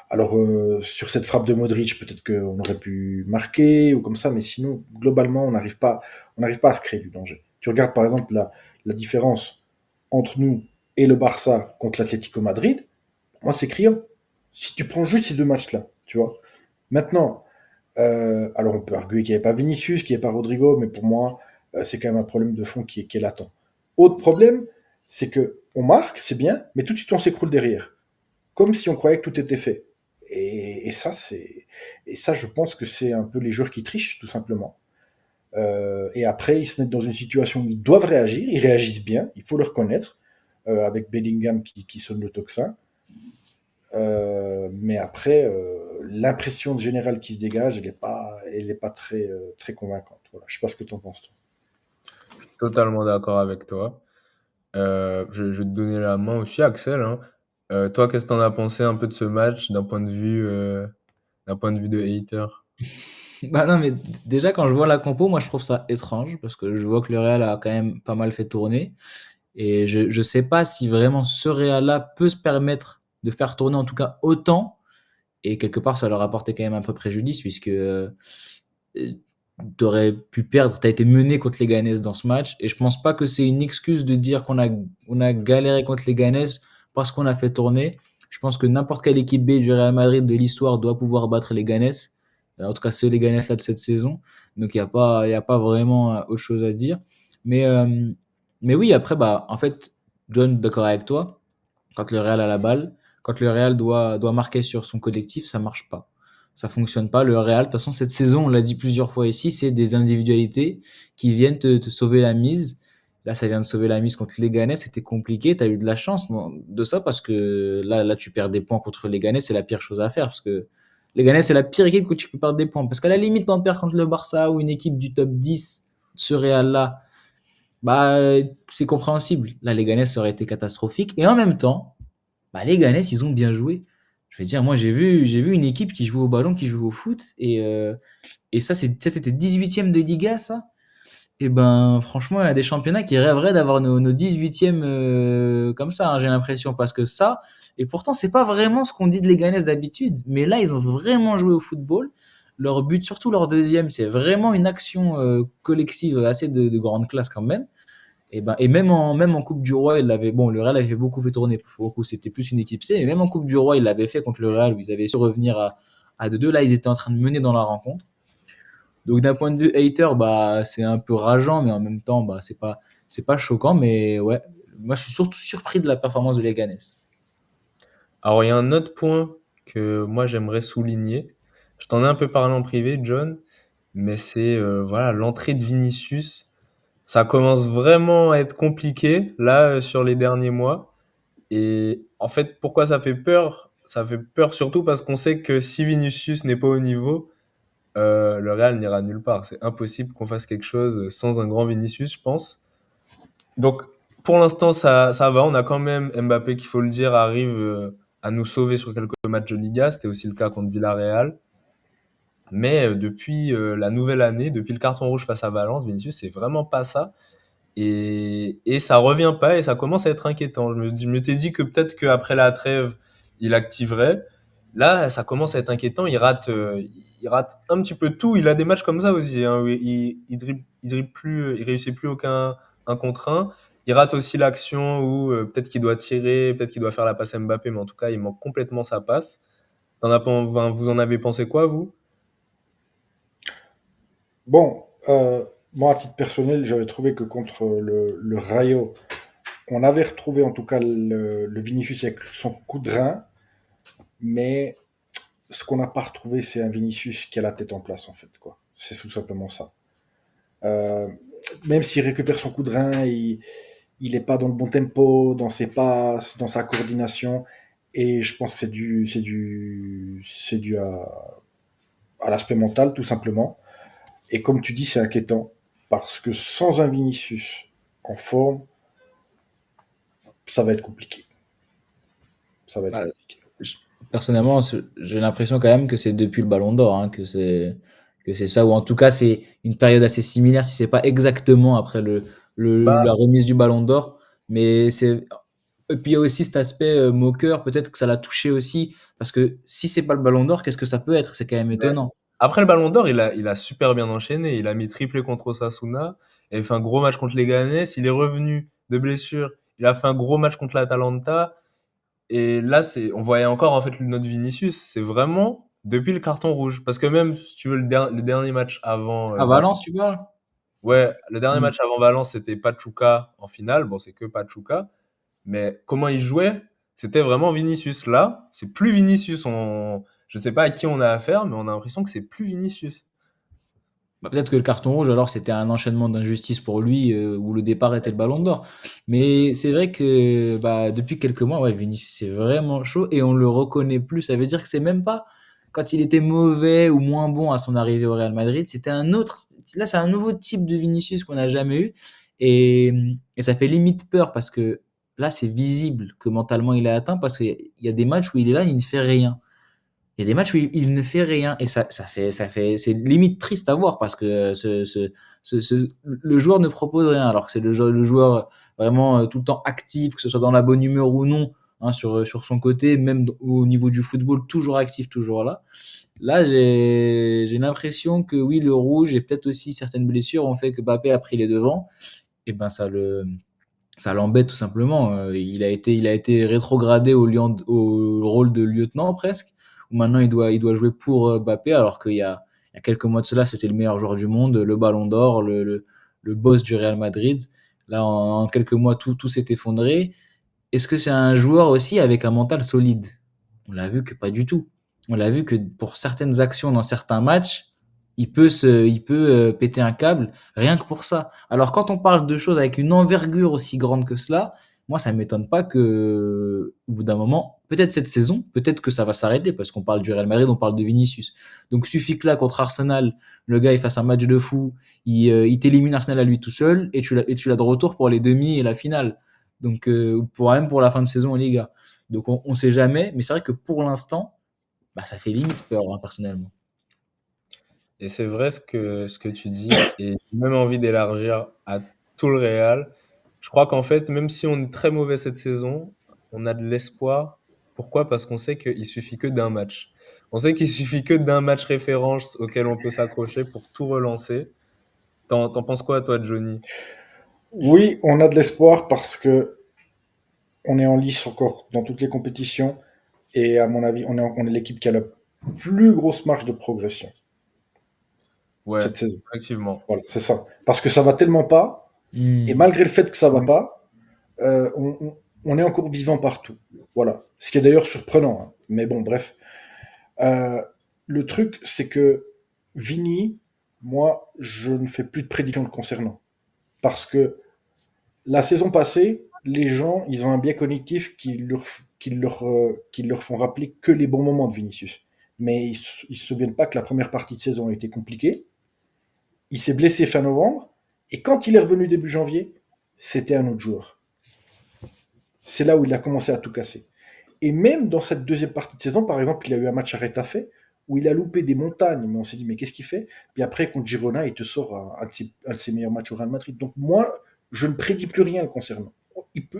Alors, sur cette frappe de Modric, peut-être qu'on aurait pu marquer ou comme ça, mais sinon, globalement, on n'arrive pas à se créer du danger. Tu regardes par exemple la différence entre nous et le Barça contre l'Atlético Madrid, pour moi, c'est criant. Si tu prends juste ces deux matchs-là, tu vois. Maintenant, alors on peut arguer qu'il n'y avait pas Vinicius, qu'il n'y avait pas Rodrigo, mais pour moi, c'est quand même un problème de fond qui est latent. Autre problème, c'est que on marque, c'est bien, mais tout de suite on s'écroule derrière, comme si on croyait que tout était fait. Et ça, je pense que c'est un peu les joueurs qui trichent, tout simplement. Et après, ils se mettent dans une situation où ils doivent réagir, ils réagissent bien, il faut le reconnaître, avec Bellingham qui sonne le tocsin. Mais après, l'impression générale qui se dégage, elle est pas très, très convaincante. Voilà. Je sais pas ce que tu en penses, toi. Totalement d'accord avec toi. Je vais te donner la main aussi, Axel, hein. Toi, qu'est-ce que t'en as pensé un peu de ce match d'un point de vue de hater? Bah non, mais déjà, quand je vois la compo, moi, je trouve ça étrange parce que je vois que le Real a quand même pas mal fait tourner. Et je sais pas si vraiment ce Real-là peut se permettre de faire tourner en tout cas autant. Et quelque part, ça leur a porté quand même un peu préjudice puisque t'aurais pu perdre, t'as été mené contre les Ganes dans ce match. Et je pense pas que c'est une excuse de dire qu'on a galéré contre les Ganes parce qu'on a fait tourner. Je pense que n'importe quelle équipe B du Real Madrid de l'histoire doit pouvoir battre les Ganes. En tout cas, ceux les Ganes là de cette saison. Donc, il y a pas vraiment autre chose à dire. Mais, euh, mais oui, après, bah, en fait, John, d'accord avec toi. Quand le Real a la balle, quand le Real doit marquer sur son collectif, ça marche pas. Ça fonctionne pas. Le Real, de toute façon, cette saison, on l'a dit plusieurs fois ici, c'est des individualités qui viennent te sauver la mise. Là, ça vient de sauver la mise contre les Leganés. C'était compliqué. Tu as eu de la chance de ça parce que là, tu perds des points contre les Leganés. C'est la pire chose à faire parce que les Leganés, c'est la pire équipe que tu peux perdre des points. Parce qu'à la limite, t'en perds contre le Barça ou une équipe du top 10, ce Real-là, bah, c'est compréhensible. Là, les Leganés, ça aurait été catastrophique. Et en même temps, bah, les Ganes, ils ont bien joué. Je veux dire, moi, j'ai vu une équipe qui joue au ballon, qui joue au foot. Et ça, c'était 18e de Liga, ça. Et ben, franchement, il y a des championnats qui rêveraient d'avoir nos 18e comme ça, hein, j'ai l'impression. Parce que ça, et pourtant, c'est pas vraiment ce qu'on dit de les Ganes d'habitude. Mais là, ils ont vraiment joué au football. Leur but, surtout leur deuxième, c'est vraiment une action collective assez de grande classe quand même. Et même en Coupe du Roi, bon, le Real avait beaucoup fait tourner. Pour le coup, c'était plus une équipe C. Mais même en Coupe du Roi, il l'avait fait contre le Real où ils avaient su revenir à 2-2. Là, ils étaient en train de mener dans la rencontre. Donc, d'un point de vue hater, bah, c'est un peu rageant, mais en même temps, bah, c'est pas choquant. Mais ouais, moi, je suis surtout surpris de la performance de Leganés. Alors, il y a un autre point que moi j'aimerais souligner. Je t'en ai un peu parlé en privé, John, mais c'est voilà, l'entrée de Vinicius. Ça commence vraiment à être compliqué là sur les derniers mois. Et en fait, pourquoi ça fait peur? Ça fait peur surtout parce qu'on sait que si Vinicius n'est pas au niveau, le Real n'ira nulle part. C'est impossible qu'on fasse quelque chose sans un grand Vinicius, je pense. Donc, pour l'instant, ça va. On a quand même Mbappé, qu'il faut le dire, arrive à nous sauver sur quelques matchs de Liga. C'était aussi le cas contre Villarreal. Mais depuis la nouvelle année, depuis le carton rouge face à Valence, Vinicius, c'est vraiment pas ça. Et ça revient pas et ça commence à être inquiétant. Je m'étais dit que peut-être qu'après la trêve, il activerait. Là, ça commence à être inquiétant. Il rate un petit peu tout. Il a des matchs comme ça aussi, hein, où il dribble plus, il réussit plus aucun un contre un. Il rate aussi l'action où peut-être qu'il doit tirer, peut-être qu'il doit faire la passe à Mbappé, mais en tout cas, il manque complètement sa passe. Vous en avez pensé quoi, vous? Bon, moi, à titre personnel, j'avais trouvé que contre le Rayo, on avait retrouvé en tout cas le Vinicius avec son coup de rein, mais ce qu'on n'a pas retrouvé, c'est un Vinicius qui a la tête en place, en fait, quoi. C'est tout simplement ça. Euh, Même s'il récupère son coup de rein, il est pas dans le bon tempo, dans ses passes, dans sa coordination. Et je pense que c'est dû à l'aspect mental, tout simplement. Et comme tu dis, c'est inquiétant. Parce que sans un Vinicius en forme, ça va être compliqué. Ça va être Bah, compliqué. je- personnellement, j'ai l'impression quand même que c'est depuis le Ballon d'Or, hein, que c'est ça, ou en tout cas c'est une période assez similaire, si c'est pas exactement après la Bah, remise du Ballon d'Or, mais c'est et puis il y a aussi cet aspect moqueur, peut-être que ça l'a touché aussi, parce que si c'est pas le Ballon d'Or, qu'est-ce que ça peut être? C'est quand même mais étonnant. après le Ballon d'Or, il a super bien enchaîné. Il a mis triplé contre Osasuna. Il a fait un gros match contre Leganés. Il est revenu de blessure. Il a fait un gros match contre l'Atalanta. Et là, on voyait encore en fait notre Vinicius. C'est vraiment depuis le carton rouge. Parce que même si tu veux le dernier match avant À Valence, Valence, tu parles? ouais, le dernier Hmm. match avant Valence, c'était Pachuca en finale. Bon, c'est que Pachuca. Mais comment il jouait, c'était vraiment Vinicius. Là, c'est plus Vinicius. Je sais pas à qui on a affaire, mais on a l'impression que c'est plus Vinicius. Bah, peut-être que le carton rouge, alors c'était un enchaînement d'injustices pour lui, où le départ était le Ballon d'Or. Mais c'est vrai que bah, depuis quelques mois, ouais, Vinicius c'est vraiment chaud et on le reconnaît plus. Ça veut dire que c'est même pas quand il était mauvais ou moins bon à son arrivée au Real Madrid, c'était un autre. Là, c'est un nouveau type de Vinicius qu'on n'a jamais eu et, et ça fait limite peur parce que là, c'est visible que mentalement il est atteint parce qu'il y a des matchs où il est là, il ne fait rien. Il y a des matchs où il ne fait rien et c'est limite triste à voir parce que le joueur ne propose rien alors que c'est le joueur vraiment tout le temps actif, que ce soit dans la bonne humeur ou non, hein, sur son côté, même au niveau du football, toujours actif, toujours là. Là, j'ai l'impression que oui, le rouge et peut-être aussi certaines blessures ont fait que Mbappé a pris les devants. Et ben ça l'embête tout simplement. Il a été rétrogradé au rôle de lieutenant presque, où maintenant il doit jouer pour Mbappé, alors il y a quelques mois de cela, c'était le meilleur joueur du monde, le Ballon d'Or, le boss du Real Madrid. Là, en quelques mois, tout s'est effondré. Est-ce que c'est un joueur aussi avec un mental solide? On l'a vu que pas du tout. On l'a vu que pour certaines actions dans certains matchs, il peut péter un câble rien que pour ça. Alors quand on parle de choses avec une envergure aussi grande que cela, moi ça m'étonne pas que au bout d'un moment, peut-être cette saison, peut-être que ça va s'arrêter parce qu'on parle du Real Madrid, on parle de Vinicius. Donc suffit que là contre Arsenal, le gars il fasse un match de fou, il t'élimine Arsenal à lui tout seul et tu l'as de retour pour les demi et la finale. Donc même pour la fin de saison en Liga. Donc on sait jamais, mais c'est vrai que pour l'instant, bah, ça fait limite peur hein, personnellement. Et c'est vrai ce que tu dis, et j'ai même envie d'élargir à tout le Real. Je crois qu'en fait, même si on est très mauvais cette saison, on a de l'espoir. Pourquoi? Parce qu'on sait qu'il suffit que d'un match. On sait qu'il suffit que d'un match référence auquel on peut s'accrocher pour tout relancer. T'en penses quoi, toi, Johnny? Oui, on a de l'espoir parce que on est en lice encore dans toutes les compétitions. Et à mon avis, on est l'équipe qui a la plus grosse marge de progression Ouais, cette saison. effectivement. Voilà, c'est ça. Parce que ça va tellement pas, et Hmm. malgré le fait que ça va pas, on est encore vivant partout. Voilà. Ce qui est d'ailleurs surprenant. Hein. Mais bon, bref. Euh, le truc, c'est que Vini, moi, je ne fais plus de prédictions le concernant. Parce que la saison passée, les gens, ils ont un biais cognitif qui leur font rappeler que les bons moments de Vinicius. Mais ils se souviennent pas que la première partie de saison a été compliquée. Il s'est blessé fin novembre. Et quand il est revenu début janvier, c'était un autre joueur. C'est là où il a commencé à tout casser. Et même dans cette deuxième partie de saison, par exemple, il a eu un match à Retafe où il a loupé des montagnes, mais on s'est dit, mais qu'est-ce qu'il fait? Puis après, contre Girona, il te sort un de ses meilleurs matchs au Real Madrid. Donc moi, je ne prédis plus rien le concernant.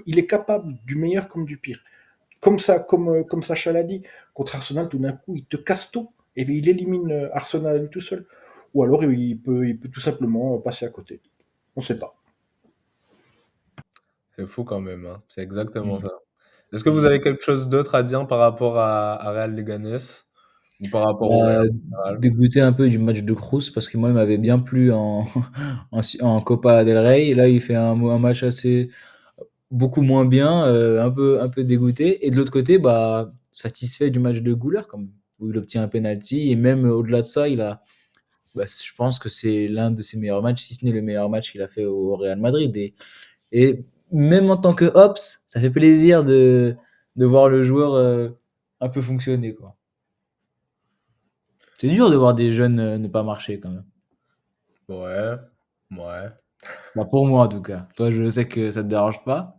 Il est capable du meilleur comme du pire. Comme Sacha l'a dit, contre Arsenal, tout d'un coup, il te casse tout. Et puis il élimine Arsenal à lui tout seul. Ou alors il peut tout simplement passer à côté. On ne sait pas. C'est fou quand même, hein. C'est exactement Hmm. ça. Est-ce que vous avez quelque chose d'autre à dire par rapport à Real Leganés ou par rapport au Real Bah, en général? dégoûté un peu du match de Kroos parce que moi il m'avait bien plu en Copa del Rey. Là il fait un match assez beaucoup moins bien, un peu dégoûté. Et de l'autre côté, bah satisfait du match de Güler quand même, où il obtient un penalty et même au-delà de ça, bah, je pense que c'est l'un de ses meilleurs matchs, si ce n'est le meilleur match qu'il a fait au Real Madrid. Et même en tant que Hops, ça fait plaisir de voir le joueur un peu fonctionner quoi. C'est dur de voir des jeunes ne pas marcher quand même. Ouais, ouais. Bah, pour moi en tout cas. Toi, je sais que ça te dérange pas.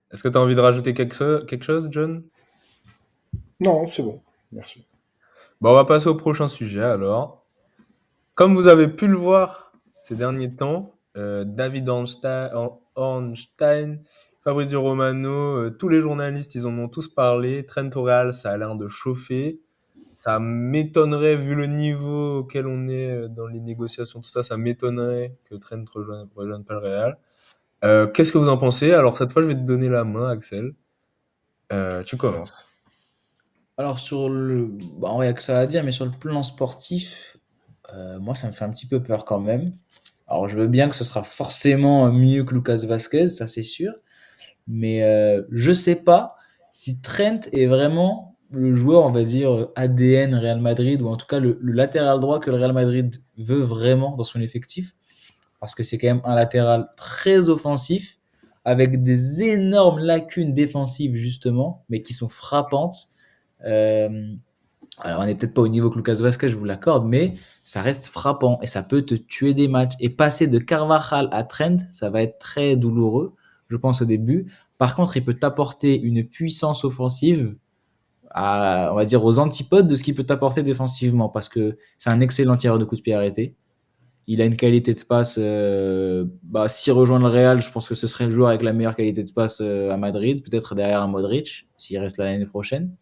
Est-ce que tu as envie de rajouter quelque chose, John? Non, c'est bon. Merci. Bon, on va passer au prochain sujet alors. Comme vous avez pu le voir ces derniers temps, David Ornstein, Fabrizio Romano, tous les journalistes, ils en ont tous parlé. Trent au Real, ça a l'air de chauffer. Ça m'étonnerait, vu le niveau auquel on est dans les négociations, tout ça, ça m'étonnerait que Trent rejoigne pas le Real. Qu'est-ce que vous en pensez? Alors cette fois, je vais te donner la main, Axel. Tu commences. Alors sur le, bah, on va que ça à dire, mais sur le plan sportif, moi ça me fait un petit peu peur quand même. Alors je veux bien que ce sera forcément mieux que Lucas Vasquez, ça c'est sûr. Mais je sais pas si Trent est vraiment le joueur, on va dire, ADN Real Madrid, ou en tout cas le latéral droit que le Real Madrid veut vraiment dans son effectif. Parce que c'est quand même un latéral très offensif, avec des énormes lacunes défensives, justement, mais qui sont frappantes. Euh, alors, on n'est peut-être pas au niveau que Lucas Vasquez, je vous l'accorde, mais ça reste frappant et ça peut te tuer des matchs. Et passer de Carvajal à Trent, ça va être très douloureux, je pense, au début. Par contre, il peut t'apporter une puissance offensive on va dire, aux antipodes de ce qu'il peut t'apporter défensivement, parce que c'est un excellent tireur de coups de pied arrêté. Il a une qualité de passe. S'il rejoint le Real, je pense que ce serait le joueur avec la meilleure qualité de passe à Madrid, peut-être derrière un Modric, s'il reste là l'année prochaine.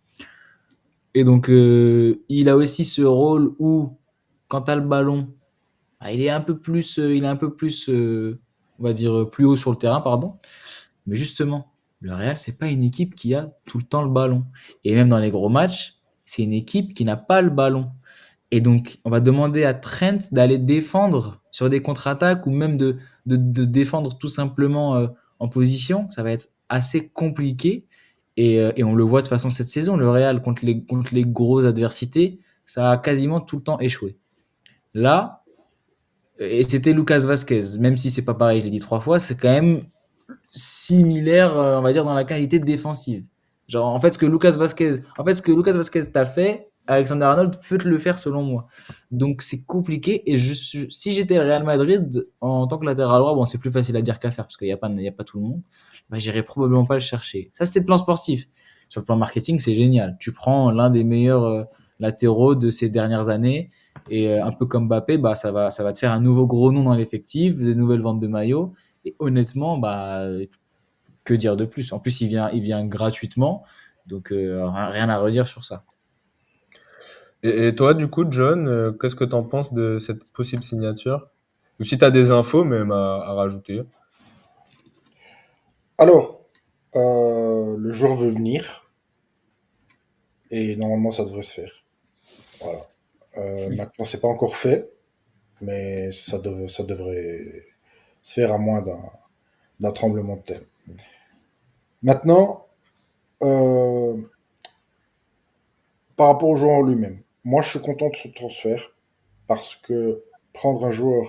Et donc, il a aussi ce rôle où, quand tu as le ballon, il est un peu plus, on va dire, plus haut sur le terrain, pardon. Mais justement, le Real, c'est pas une équipe qui a tout le temps le ballon. Et même dans les gros matchs, c'est une équipe qui n'a pas le ballon. Et donc, on va demander à Trent d'aller défendre sur des contre-attaques ou même de défendre tout simplement en position. Ça va être assez compliqué. Et on le voit de toute façon cette saison, le Real contre les grosses adversités, ça a quasiment tout le temps échoué. Là, et c'était Lucas Vasquez, même si c'est pas pareil, je l'ai dit 3 fois, c'est quand même similaire, on va dire, dans la qualité défensive. Genre, ce que Lucas Vasquez t'a fait, Alexander Arnold peut te le faire selon moi. Donc c'est compliqué. Et si j'étais le Real Madrid en tant que latéral droit, bon, c'est plus facile à dire qu'à faire parce qu'il y a pas tout le monde. Bah, j'irais probablement pas le chercher. Ça, c'était le plan sportif. Sur le plan marketing, c'est génial. Tu prends l'un des meilleurs latéraux de ces dernières années et un peu comme Mbappé, bah, ça va te faire un nouveau gros nom dans l'effectif, des nouvelles ventes de maillots. Et honnêtement, bah, que dire de plus? En plus, il vient gratuitement, donc rien à redire sur ça. Et toi, du coup, John, qu'est-ce que tu en penses de cette possible signature? Ou si tu as des infos même à rajouter. Alors, le joueur veut venir et normalement ça devrait se faire. Voilà. Maintenant, c'est pas encore fait, mais ça devrait se faire à moins d'un tremblement de terre. Maintenant, euh, par rapport au joueur en lui-même, moi je suis content de ce transfert parce que prendre un joueur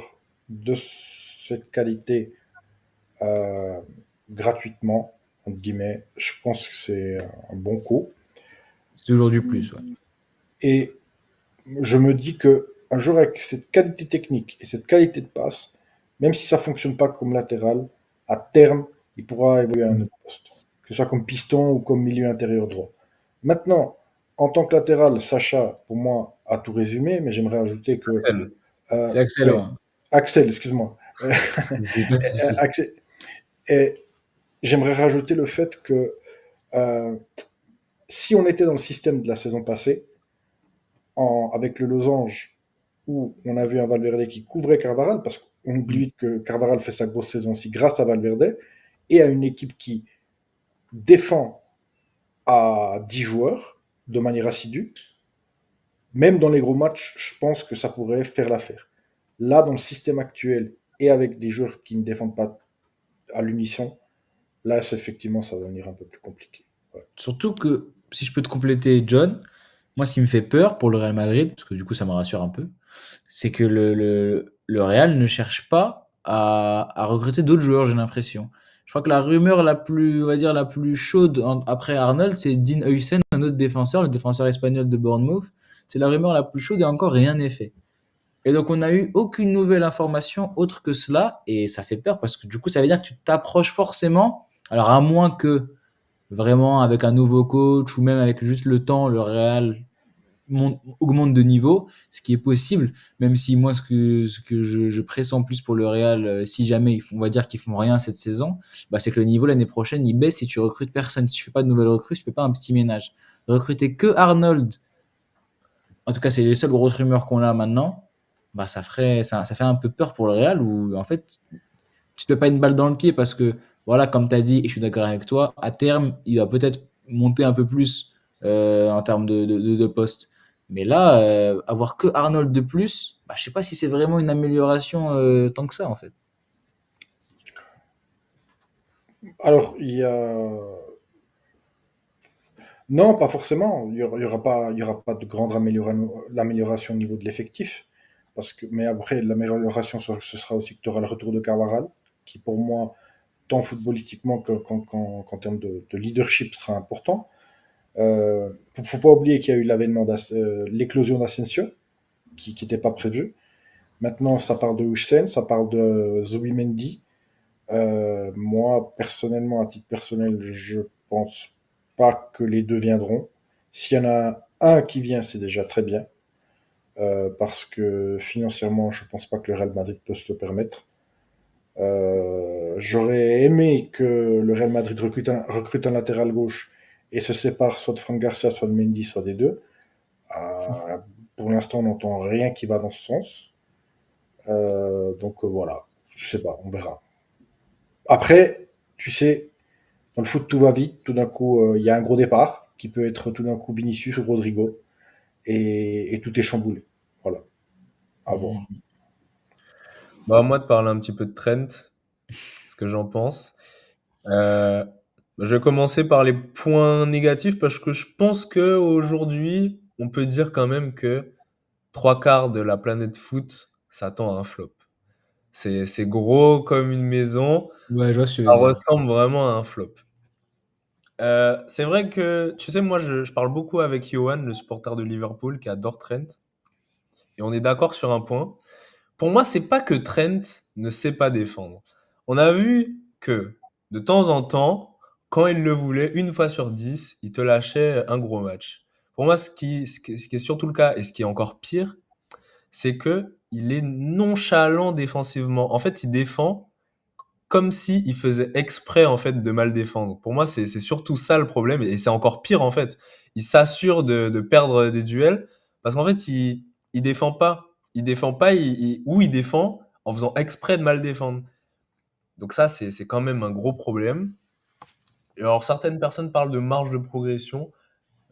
de cette qualité euh, gratuitement, entre guillemets, je pense que c'est un bon coup. C'est toujours du plus. Ouais. Et je me dis que un joueur avec cette qualité technique et cette qualité de passe, même si ça fonctionne pas comme latéral, à terme, il pourra évoluer à un autre poste, que ce soit comme piston ou comme milieu intérieur droit. Maintenant, en tant que latéral, Sacha, pour moi, a tout résumé, mais j'aimerais ajouter que Axel. C'est ouais, excellent. Hein. Axel, excuse-moi. C'est pas de souci. Axel, et j'aimerais rajouter le fait que euh, si on était dans le système de la saison passée, avec le losange où on a vu un Valverde qui couvrait Carvaral, parce qu'on oublie vite que Carvaral fait sa grosse saison aussi grâce à Valverde, et à une équipe qui défend à 10 joueurs de manière assidue, même dans les gros matchs, je pense que ça pourrait faire l'affaire. Là, dans le système actuel, et avec des joueurs qui ne défendent pas à l'unisson, là, effectivement, ça va devenir un peu plus compliqué. Ouais. Surtout que, si je peux te compléter, John, moi, ce qui me fait peur pour le Real Madrid, parce que du coup, ça me rassure un peu, c'est que le Real ne cherche pas à recruter d'autres joueurs, j'ai l'impression. Je crois que la rumeur la plus, on va dire, la plus chaude après Arnold, c'est Dean Huijsen un autre défenseur, le défenseur espagnol de Bournemouth. C'est la rumeur la plus chaude et encore rien n'est fait. Et donc, on n'a eu aucune nouvelle information autre que cela. Et ça fait peur parce que du coup, ça veut dire que tu t'approches forcément. Alors, à moins que vraiment avec un nouveau coach ou même avec juste le temps, le Real augmente de niveau, ce qui est possible, même si moi, ce que je pressens plus pour le Real, si jamais on va dire qu'ils font rien cette saison, bah, c'est que le niveau l'année prochaine, il baisse si tu recrutes personne. Si tu fais pas de nouvelles recrues, si tu fais pas un petit ménage. Recruter que Arnold, en tout cas, c'est les seules grosses rumeurs qu'on a maintenant, bah, ça fait un peu peur pour le Real où, en fait, tu te mets pas une balle dans le pied parce que, voilà, comme tu as dit, et je suis d'accord avec toi, à terme, il va peut-être monter un peu plus en termes de poste. Mais là, avoir que Arnold de plus, bah, je sais pas si c'est vraiment une amélioration tant que ça, en fait. Alors, il y a... Non, pas forcément. Il y aura pas de grande l'amélioration au niveau de l'effectif. Mais après, l'amélioration, ce sera aussi que tu auras le retour de Carvajal, qui pour moi, tant footballistiquement qu'en termes de leadership, sera important. Faut pas oublier qu'il y a eu l'éclosion d'Asensio, qui n'était pas prévu. Maintenant, ça parle de Hussein, ça parle de Zubimendi. Moi, personnellement, à titre personnel, je pense pas que les deux viendront. S'il y en a un qui vient, c'est déjà très bien. Parce que financièrement, je pense pas que le Real Madrid peut se le permettre. J'aurais aimé que le Real Madrid recrute un latéral gauche et se sépare soit de Franck Garcia, soit de Mendy, soit des deux. Euh, pour l'instant, on n'entend rien qui va dans ce sens. Voilà, je sais pas, on verra. Après, tu sais, dans le foot, tout va vite. Tout d'un coup, il y a un gros départ qui peut être tout d'un coup Vinicius ou Rodrigo et tout est chamboulé. Voilà, à voir. Bah, moi, de parler un petit peu de Trent, ce que j'en pense. Euh, je vais commencer par les points négatifs parce que je pense que aujourd'hui, on peut dire quand même que trois quarts de la planète foot s'attend à un flop. C'est gros comme une maison, Ouais, je vois ce que tu veux ça dire. ressemble vraiment à un flop. C'est vrai que, tu sais, moi, je parle beaucoup avec Johan, le supporter de Liverpool, qui adore Trent, et on est d'accord sur un point. Pour moi, c'est pas que Trent ne sait pas défendre. On a vu que, de temps en temps, quand il le voulait, une fois sur 10, il te lâchait un gros match. Pour moi, ce qui est surtout le cas, et ce qui est encore pire, c'est que il est nonchalant défensivement. En fait, il défend comme si il faisait exprès en fait de mal défendre. Pour moi, c'est surtout ça le problème et c'est encore pire en fait. Il s'assure de perdre des duels parce qu'en fait, il défend pas. Il défend pas, ou il défend en faisant exprès de mal défendre. Donc ça, c'est quand même un gros problème. Et alors, certaines personnes parlent de marge de progression.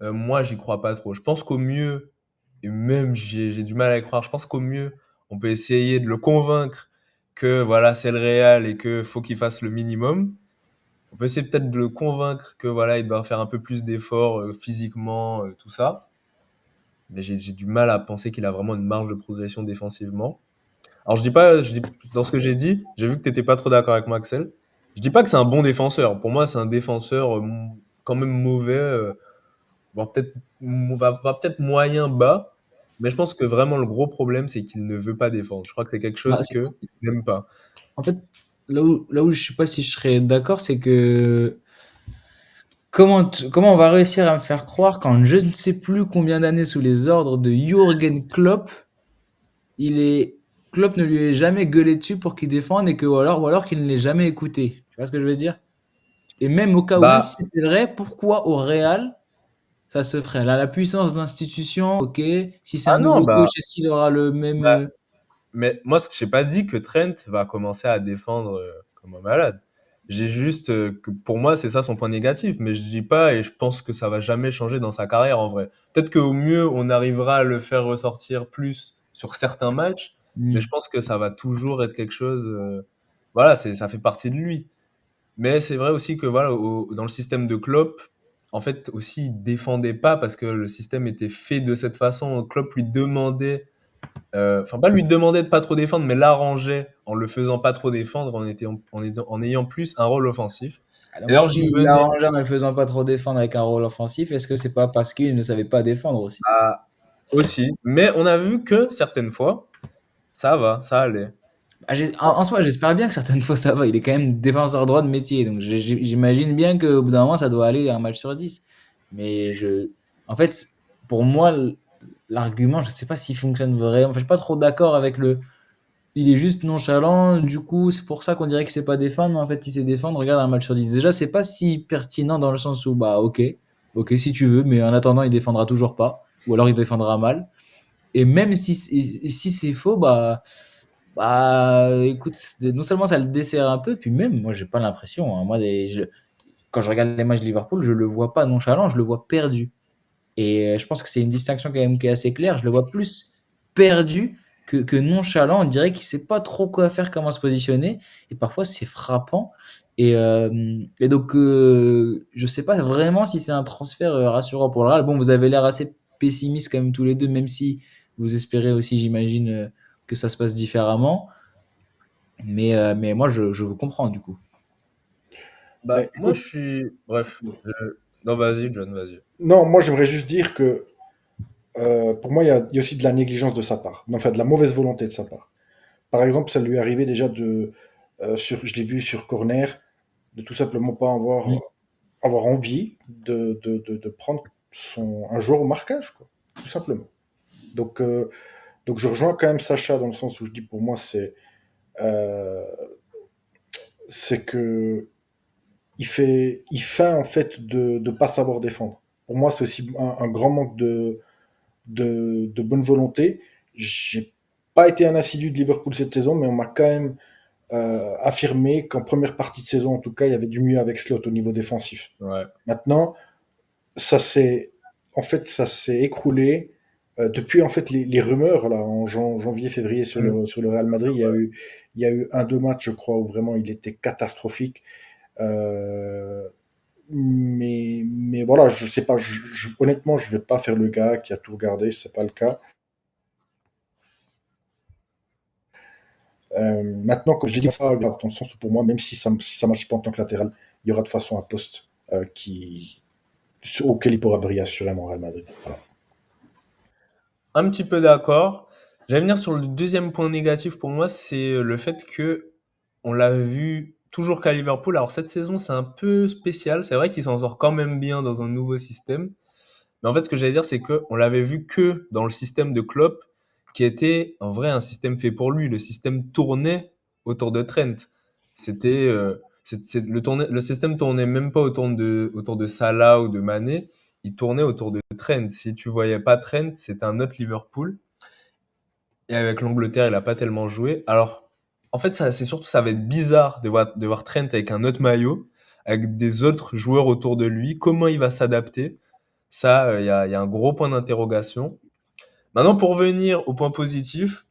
Moi, j'y crois pas trop. Je pense qu'au mieux, et même j'ai du mal à y croire, je pense qu'au mieux, on peut essayer de le convaincre que voilà, c'est le Real et que faut qu'il fasse le minimum. On peut essayer peut-être de le convaincre que voilà, il doit faire un peu plus d'efforts physiquement, tout ça. Mais j'ai du mal à penser qu'il a vraiment une marge de progression défensivement. Alors je dis pas, dans ce que j'ai dit, j'ai vu que tu n'étais pas trop d'accord avec moi, Axel. Je dis pas que c'est un bon défenseur. Pour moi, c'est un défenseur quand même mauvais, voire va peut-être moyen bas. Mais je pense que vraiment le gros problème, c'est qu'il ne veut pas défendre. Je crois que c'est quelque Bah, chose qu'il n'aime pas. en fait, là où je sais pas si je serais d'accord, c'est que comment on va réussir à me faire croire qu'en je ne sais plus combien d'années sous les ordres de Jürgen Klopp, il est Klopp ne lui ait jamais gueulé dessus pour qu'il défende et que ou alors qu'il ne l'ait jamais écouté. Tu vois ce que je veux dire? Et même au cas où, si Bah, c'était vrai, pourquoi au Real ça se ferait? Là, la puissance de l'institution, ok. Si c'est ah un non, nouveau bah, coach, est-ce qu'il aura le même bah, mais moi, ce que j'ai pas dit que Trent va commencer à défendre comme un malade. J'ai juste que pour moi, c'est ça son point négatif. Mais je dis pas et je pense que ça va jamais changer dans sa carrière en vrai. Peut-être qu'au mieux, on arrivera à le faire ressortir plus sur certains matchs, mais je Hmm. pense que ça va toujours être quelque chose. Voilà, ça fait partie de lui. Mais c'est vrai aussi que voilà, dans le système de Klopp, en fait aussi, il défendait pas parce que le système était fait de cette façon. Klopp lui demandait enfin pas lui demander de pas trop défendre, mais l'arranger en le faisant pas trop défendre, en ayant plus un rôle offensif. Et Donc alors, j'y s'il venais l'arrangeait en ne le faisant pas trop défendre avec un rôle offensif, est-ce que c'est pas parce qu'il ne savait pas défendre aussi? aussi. Mais on a vu que certaines fois, ça va, ça allait. Ah, en soi, j'espère bien que certaines fois ça va. Il est quand même défenseur droit de métier. Donc j'imagine bien qu'au bout d'un moment, ça doit aller un match sur 10. Mais en fait, pour moi, l'argument, je sais pas s'il fonctionne vraiment. Enfin, je suis pas trop d'accord avec le. Il est juste nonchalant. Du coup, c'est pour ça qu'on dirait qu'il sait pas défendre. Mais en fait, il sait défendre. Regarde un match sur 10. Déjà, c'est pas si pertinent dans le sens où, bah, ok, si tu veux. Mais en attendant, il défendra toujours pas. Ou alors il défendra mal. Et même si c'est faux, bah, écoute, non seulement ça le dessert un peu, puis même, moi, j'ai pas l'impression, hein. Moi, quand je regarde les matchs de Liverpool, je le vois pas nonchalant, je le vois perdu. Et je pense que c'est une distinction quand même qui est assez claire. Je le vois plus perdu que nonchalant. On dirait qu'il sait pas trop quoi faire, comment se positionner. Et parfois, c'est frappant. Et donc, je sais pas vraiment si c'est un transfert rassurant pour le Real. Bon, vous avez l'air assez pessimiste quand même tous les deux, même si vous espérez aussi, j'imagine, que ça se passe différemment. Mais moi, je vous comprends du coup. Bah, Mais moi, écoute, je suis. Bref. Non, vas-y, John, vas-y. non, moi j'aimerais juste dire que pour moi il y a aussi de la négligence de sa part, enfin de la mauvaise volonté de sa part. Par exemple, ça lui est arrivé déjà je l'ai vu sur corner, de tout simplement pas Mm. avoir envie de prendre un joueur au marquage, quoi, tout simplement. Donc, euh, donc je rejoins quand même Sacha dans le sens où je dis pour moi euh, c'est que il feint en fait de pas savoir défendre. Pour moi, c'est aussi un grand manque de bonne volonté. J'ai pas été un assidu de Liverpool cette saison, mais on m'a quand même affirmé qu'en première partie de saison, en tout cas, il y avait du mieux avec Slot au niveau défensif. Ouais. Maintenant, ça s'est ça s'est écroulé depuis en fait les rumeurs là en janvier février Mm. sur le Real Madrid. Il y a eu un deux matchs je crois où vraiment il était catastrophique. Euh, mais voilà, je sais pas. Honnêtement, je vais pas faire le gars qui a tout regardé. C'est pas le cas. Maintenant, quand je dis ça, dans le sens où pour moi, même si ça marche pas en tant que latéral, il y aura de toute façon un poste auquel il pourra briller assurément au Real Madrid. Voilà. Un petit peu d'accord. Je vais venir sur le deuxième point négatif pour moi, c'est le fait que on l'a vu toujours qu'à Liverpool. Alors cette saison, c'est un peu spécial. C'est vrai qu'il s'en sort quand même bien dans un nouveau système. Mais en fait, ce que j'allais dire, c'est que on l'avait vu que dans le système de Klopp, qui était en vrai un système fait pour lui. Le système tournait autour de Trent. C'était le système tournait même pas autour de Salah ou de Mané. Il tournait autour de Trent. Si tu voyais pas Trent, c'était un autre Liverpool. Et avec l'Angleterre, il a pas tellement joué. Alors, en fait, c'est surtout, ça va être bizarre de voir Trent avec un autre maillot, avec des autres joueurs autour de lui. Comment il va s'adapter? Ça, il y a un gros point d'interrogation. Maintenant, pour venir au point positif,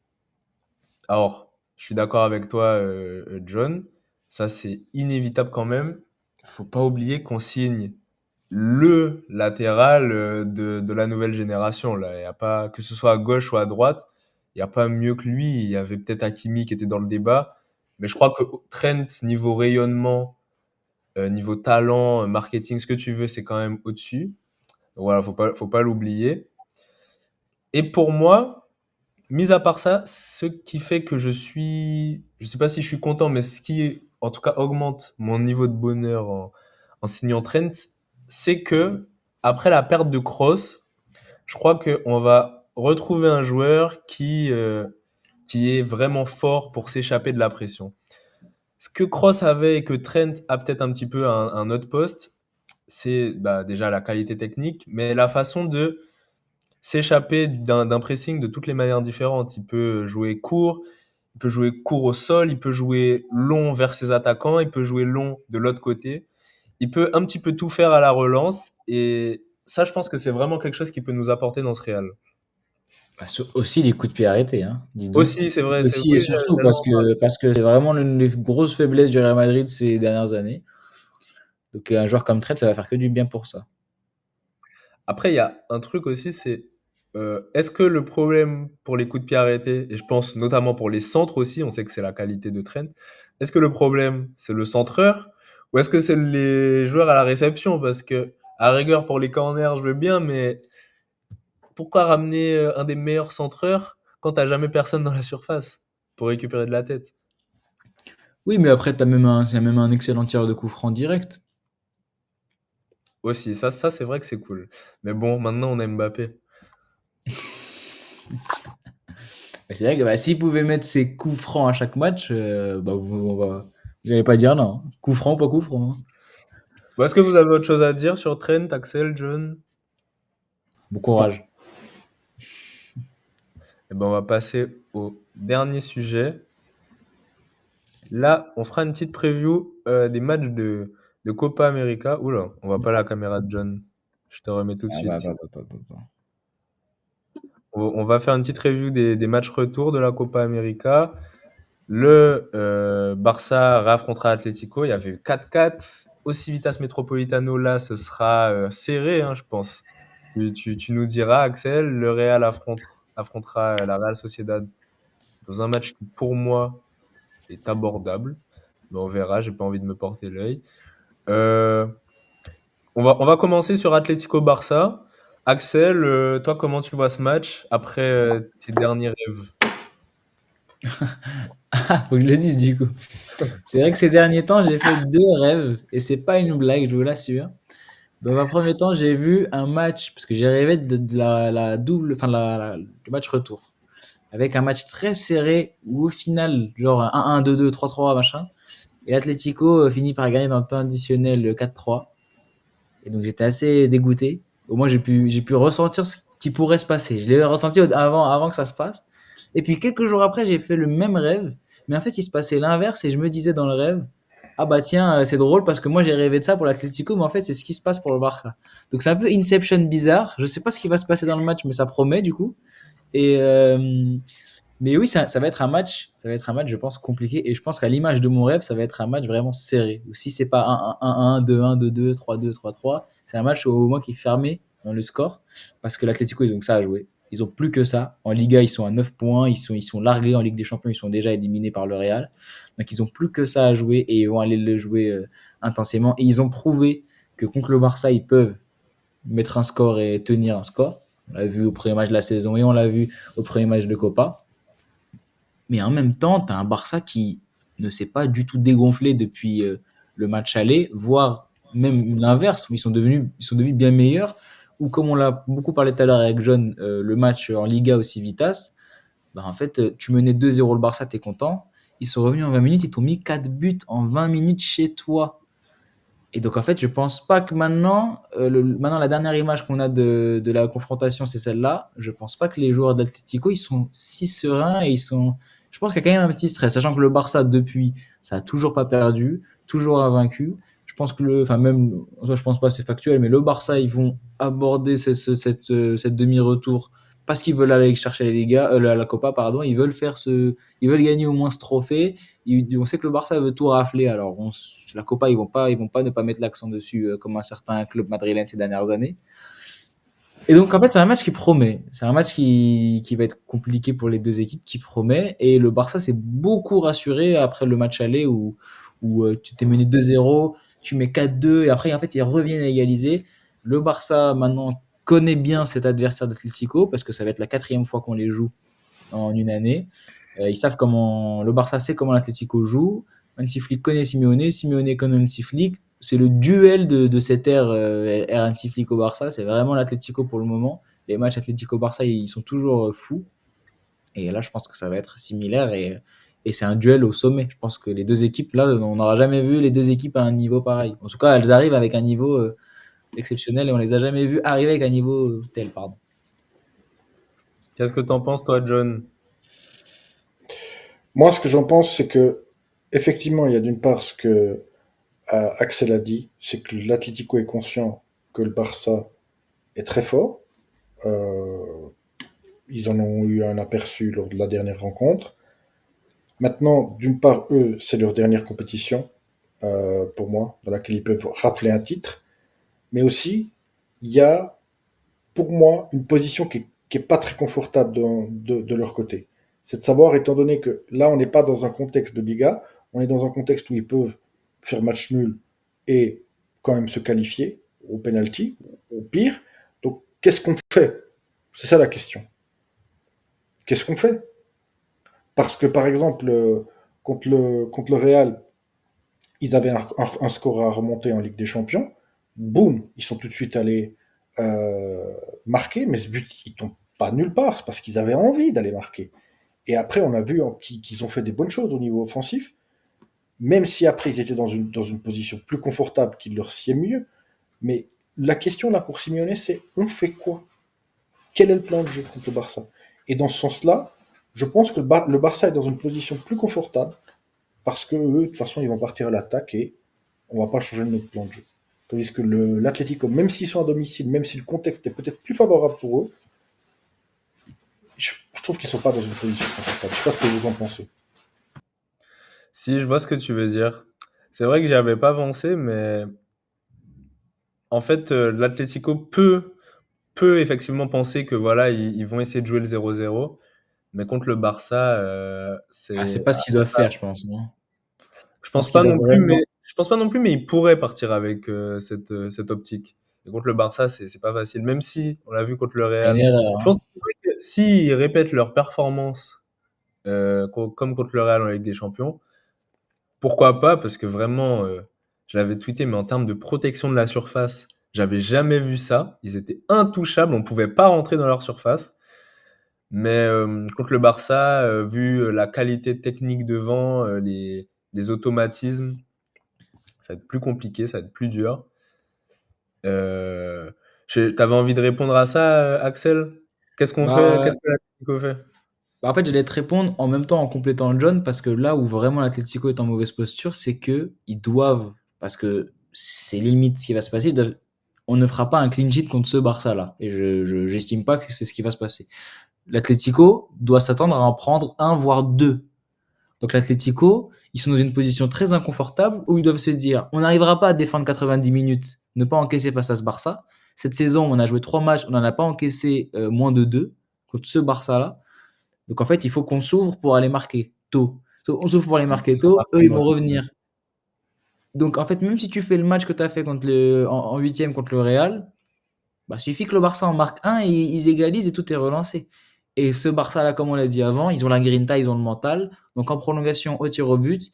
alors, je suis d'accord avec toi, John. Ça, c'est inévitable quand même. Faut pas oublier qu'on signe le latéral de la nouvelle génération. Là, y a pas, que ce soit à gauche ou à droite, il n'y a pas mieux que lui. Il y avait peut-être Hakimi qui était dans le débat, mais je crois que Trent, niveau rayonnement, niveau talent, marketing, ce que tu veux, c'est quand même au-dessus. Donc voilà, faut pas l'oublier. Et pour moi, mis à part ça, ce qui fait que je sais pas si je suis content, mais ce qui, en tout cas, augmente mon niveau de bonheur en signant Trent, c'est que après la perte de Kroos, je crois qu'on va retrouver un joueur qui est vraiment fort pour s'échapper de la pression. Ce que Kroos avait et que Trent a peut-être un petit peu à un autre poste, c'est bah, déjà la qualité technique, mais la façon de s'échapper d'un pressing de toutes les manières différentes. Il peut jouer court, il peut jouer court au sol, il peut jouer long vers ses attaquants, il peut jouer long de l'autre côté. Il peut un petit peu tout faire à la relance et ça, je pense que c'est vraiment quelque chose qui peut nous apporter dans ce Real. Bah, aussi les coups de pied arrêtés, hein, dis donc. Aussi, c'est vrai, c'est Aussi et oui, surtout j'allais en parler. parce que c'est vraiment l'une des grosses faiblesses du Real Madrid ces dernières années. Donc un joueur comme Trent, ça va faire que du bien pour ça. Après, il y a un truc aussi, c'est est-ce que le problème pour les coups de pied arrêtés, et je pense notamment pour les centres aussi, on sait que c'est la qualité de Trent, est-ce que le problème, c'est le centreur Ou est-ce que c'est les joueurs à la réception? Parce que, à rigueur, pour les corners, je veux bien, mais pourquoi ramener un des meilleurs centreurs quand t'as jamais personne dans la surface pour récupérer de la tête? Oui, mais après, il y a même un excellent tireur de coup franc direct. Aussi, ça c'est vrai que c'est cool. Mais bon, maintenant on a Mbappé. C'est vrai que bah, s'il pouvait mettre ses coups francs à chaque match, bah, vous n'allez pas dire non. Coup franc, pas coup franc, hein. Bon, est-ce que vous avez autre chose à dire sur Trent, Axel, John? Bon Non. courage. Eh ben, on va passer au dernier sujet. Là, on fera une petite preview des matchs de Copa América. Oula, on voit pas la caméra de John. Je te remets tout de Ah bah, suite. attends. On va faire une petite review des matchs retour de la Copa América. Le Barça réaffrontera Atlético. Il y avait eu 4-4. Au Civitas Metropolitano, là, ce sera serré, hein, je pense. Tu nous diras, Axel, le Real affrontera la Real Sociedad dans un match qui, pour moi, est abordable. Mais on verra, j'ai pas envie de me porter l'œil. Euh, on va commencer sur Atlético-Barça. Axel, toi, comment tu vois ce match après tes derniers rêves? Ah, faut que je le dise du coup. C'est vrai que ces derniers temps, j'ai fait deux rêves et c'est pas une blague, je vous l'assure. Dans un premier temps, j'ai vu un match parce que j'ai rêvé de la double, enfin le match retour avec un match très serré où au final, genre 1-1, 2-2, 3-3, machin. Et l'Atlético finit par gagner dans le temps additionnel 4-3. Et donc j'étais assez dégoûté. Au moins j'ai pu ressentir ce qui pourrait se passer. Je l'ai ressenti avant que ça se passe. Et puis quelques jours après, j'ai fait le même rêve. Mais en fait, il se passait l'inverse et je me disais dans le rêve, ah bah tiens, c'est drôle parce que moi j'ai rêvé de ça pour l'Atlético, mais en fait c'est ce qui se passe pour le Barça. Donc c'est un peu Inception bizarre. Je sais pas ce qui va se passer dans le match, mais ça promet du coup. Et mais oui, ça va être un match, ça va être un match, je pense, compliqué. Et je pense qu'à l'image de mon rêve, ça va être un match vraiment serré. Ou si c'est pas 1-1, 2-1, 2-2, 3-2, 3-3, c'est un match au moins qui est fermé dans le score. Parce que l'Atlético, ils ont que ça à jouer. Ils ont plus que ça. En Liga, ils sont à 9 points. Ils sont largués en Ligue des Champions. Ils sont déjà éliminés par le Real. Donc, ils ont plus que ça à jouer et ils vont aller le jouer intensément. Et ils ont prouvé que contre le Barça, ils peuvent mettre un score et tenir un score. On l'a vu au premier match de la saison et on l'a vu au premier match de Copa. Mais en même temps, tu as un Barça qui ne s'est pas du tout dégonflé depuis le match aller, voire même l'inverse, où ils sont devenus bien meilleurs. Ou comme on l'a beaucoup parlé tout à l'heure avec John, le match en Liga aussi Civitas, bah en fait, tu menais 2-0 le Barça, tu es content. Ils sont revenus en 20 minutes, ils t'ont mis 4 buts en 20 minutes chez toi. Et donc, en fait, je pense pas que maintenant la dernière image qu'on a de la confrontation, c'est celle-là. Je pense pas que les joueurs d'Atlético, ils sont si sereins et je pense qu'il y a quand même un petit stress, sachant que le Barça, depuis, ça a toujours pas perdu, toujours invaincu. Je pense que enfin, même, je pense pas, c'est factuel, mais le Barça, ils vont aborder cette demi-retour parce qu'ils veulent aller chercher la Liga, la Copa, pardon. Ils veulent gagner au moins ce trophée. On sait que le Barça veut tout rafler. Alors, la Copa, ils vont pas ne pas mettre l'accent dessus comme un certain club madrilène ces dernières années. Et donc, en fait, c'est un match qui promet. C'est un match qui va être compliqué pour les deux équipes, qui promet. Et le Barça s'est beaucoup rassuré après le match aller où tu t'es mené 2-0, tu mets 4-2 et après, en fait, ils reviennent à égaliser. Le Barça, maintenant, connaît bien cet adversaire d'Atlético parce que ça va être la 4e fois qu'on les joue en une année. Ils savent comment le Barça sait comment l'Atlético joue. Hansi Flick connaît Simeone, Simeone connaît Hansi Flick. C'est le duel de cette ère Hansi Flick au Barça. C'est vraiment l'Atlético pour le moment. Les matchs Atlético-Barça, ils sont toujours fous. Et là, je pense que ça va être similaire et c'est un duel au sommet. Je pense que les deux équipes, là, on n'aura jamais vu les deux équipes à un niveau pareil. En tout cas, elles arrivent avec un niveau exceptionnel et on les a jamais vues arriver avec un niveau tel, pardon. Qu'est-ce que t'en penses, toi, John? Moi, ce que j'en pense, c'est que, effectivement, il y a d'une part ce que Axel a dit, c'est que l'Atlético est conscient que le Barça est très fort. Euh, Ils en ont eu un aperçu lors de la dernière rencontre. Maintenant, d'une part, eux, c'est leur dernière compétition, pour moi, dans laquelle ils peuvent rafler un titre. Mais aussi, il y a, pour moi, une position qui est pas très confortable de leur côté. C'est de savoir, étant donné que là, on n'est pas dans un contexte de Liga, on est dans un contexte où ils peuvent faire match nul et quand même se qualifier au penalty, au pire. Donc, qu'est-ce qu'on fait? C'est ça la question. Qu'est-ce qu'on fait? Parce que, par exemple, contre le Real, ils avaient un score à remonter en Ligue des Champions. Boum, ils sont tout de suite allés marquer, mais ce but, il tombe pas nulle part. C'est parce qu'ils avaient envie d'aller marquer. Et après, on a vu qu'ils ont fait des bonnes choses au niveau offensif, même si après, ils étaient dans une position plus confortable, qu'il leur sied mieux. Mais la question là pour Simeone, c'est on fait quoi? Quel est le plan de jeu contre le Barça? Et dans ce sens-là, je pense que le Barça est dans une position plus confortable parce que eux, de toute façon, ils vont partir à l'attaque et on va pas changer notre plan de jeu. Tandis que l'Atlético, même s'ils sont à domicile, même si le contexte est peut-être plus favorable pour eux, je trouve qu'ils sont pas dans une position confortable. Je sais pas ce que vous en pensez. Si, je vois ce que tu veux dire. C'est vrai que j'y avais pas pensé, mais en fait, l'Atlético peut effectivement penser que voilà, ils vont essayer de jouer le 0-0, mais contre le Barça, Ah, c'est c'est pas ce qu'ils doivent faire, je pense, non? je Je pense pense qu'ils pas doivent non plus, vraiment. mais ils pourraient partir avec cette optique. Et contre le Barça, c'est pas facile. Même si, on l'a vu contre le Ce serait une Real. erreur, Je hein. pense que c'est vrai que s'ils répètent leur performance comme contre le Real en Ligue des Champions, pourquoi pas? Parce que vraiment, je l'avais tweeté, mais en termes de protection de la surface, j'avais jamais vu ça. Ils étaient intouchables, on pouvait pas rentrer dans leur surface. Mais contre le Barça, vu la qualité technique devant, les automatismes, ça va être plus compliqué, ça va être plus dur. Euh, T'avais envie de répondre à ça, Axel? Qu'est-ce qu'on fait? Bah, Qu'est-ce que l'Atlético fait? en fait, j'allais te répondre en même temps en complétant le John parce que là où vraiment l'Atlético est en mauvaise posture, c'est que ils doivent, parce que c'est limite ce qui va se passer, on ne fera pas un clean sheet contre ce Barça-là. Et j'estime pas que c'est ce qui va se passer. L'Atlético doit s'attendre à en prendre un, voire deux. Donc l'Atlético, ils sont dans une position très inconfortable où ils doivent se dire, on n'arrivera pas à défendre 90 minutes, ne pas encaisser face à ce Barça. Cette saison, on a joué 3 matchs, on n'en a pas encaissé moins de 2 contre ce Barça-là. Donc en fait, il faut qu'on s'ouvre pour aller marquer tôt. On s'ouvre pour aller marquer Ils sont tôt, eux, partis ils dans vont le- revenir. Donc en fait, même si tu fais le match que tu as fait en huitième contre le Real, bah, suffit que le Barça en marque un et ils égalisent et tout est relancé. Et ce Barça-là, comme on l'a dit avant, ils ont la grinta, ils ont le mental. Donc en prolongation, au tir au but,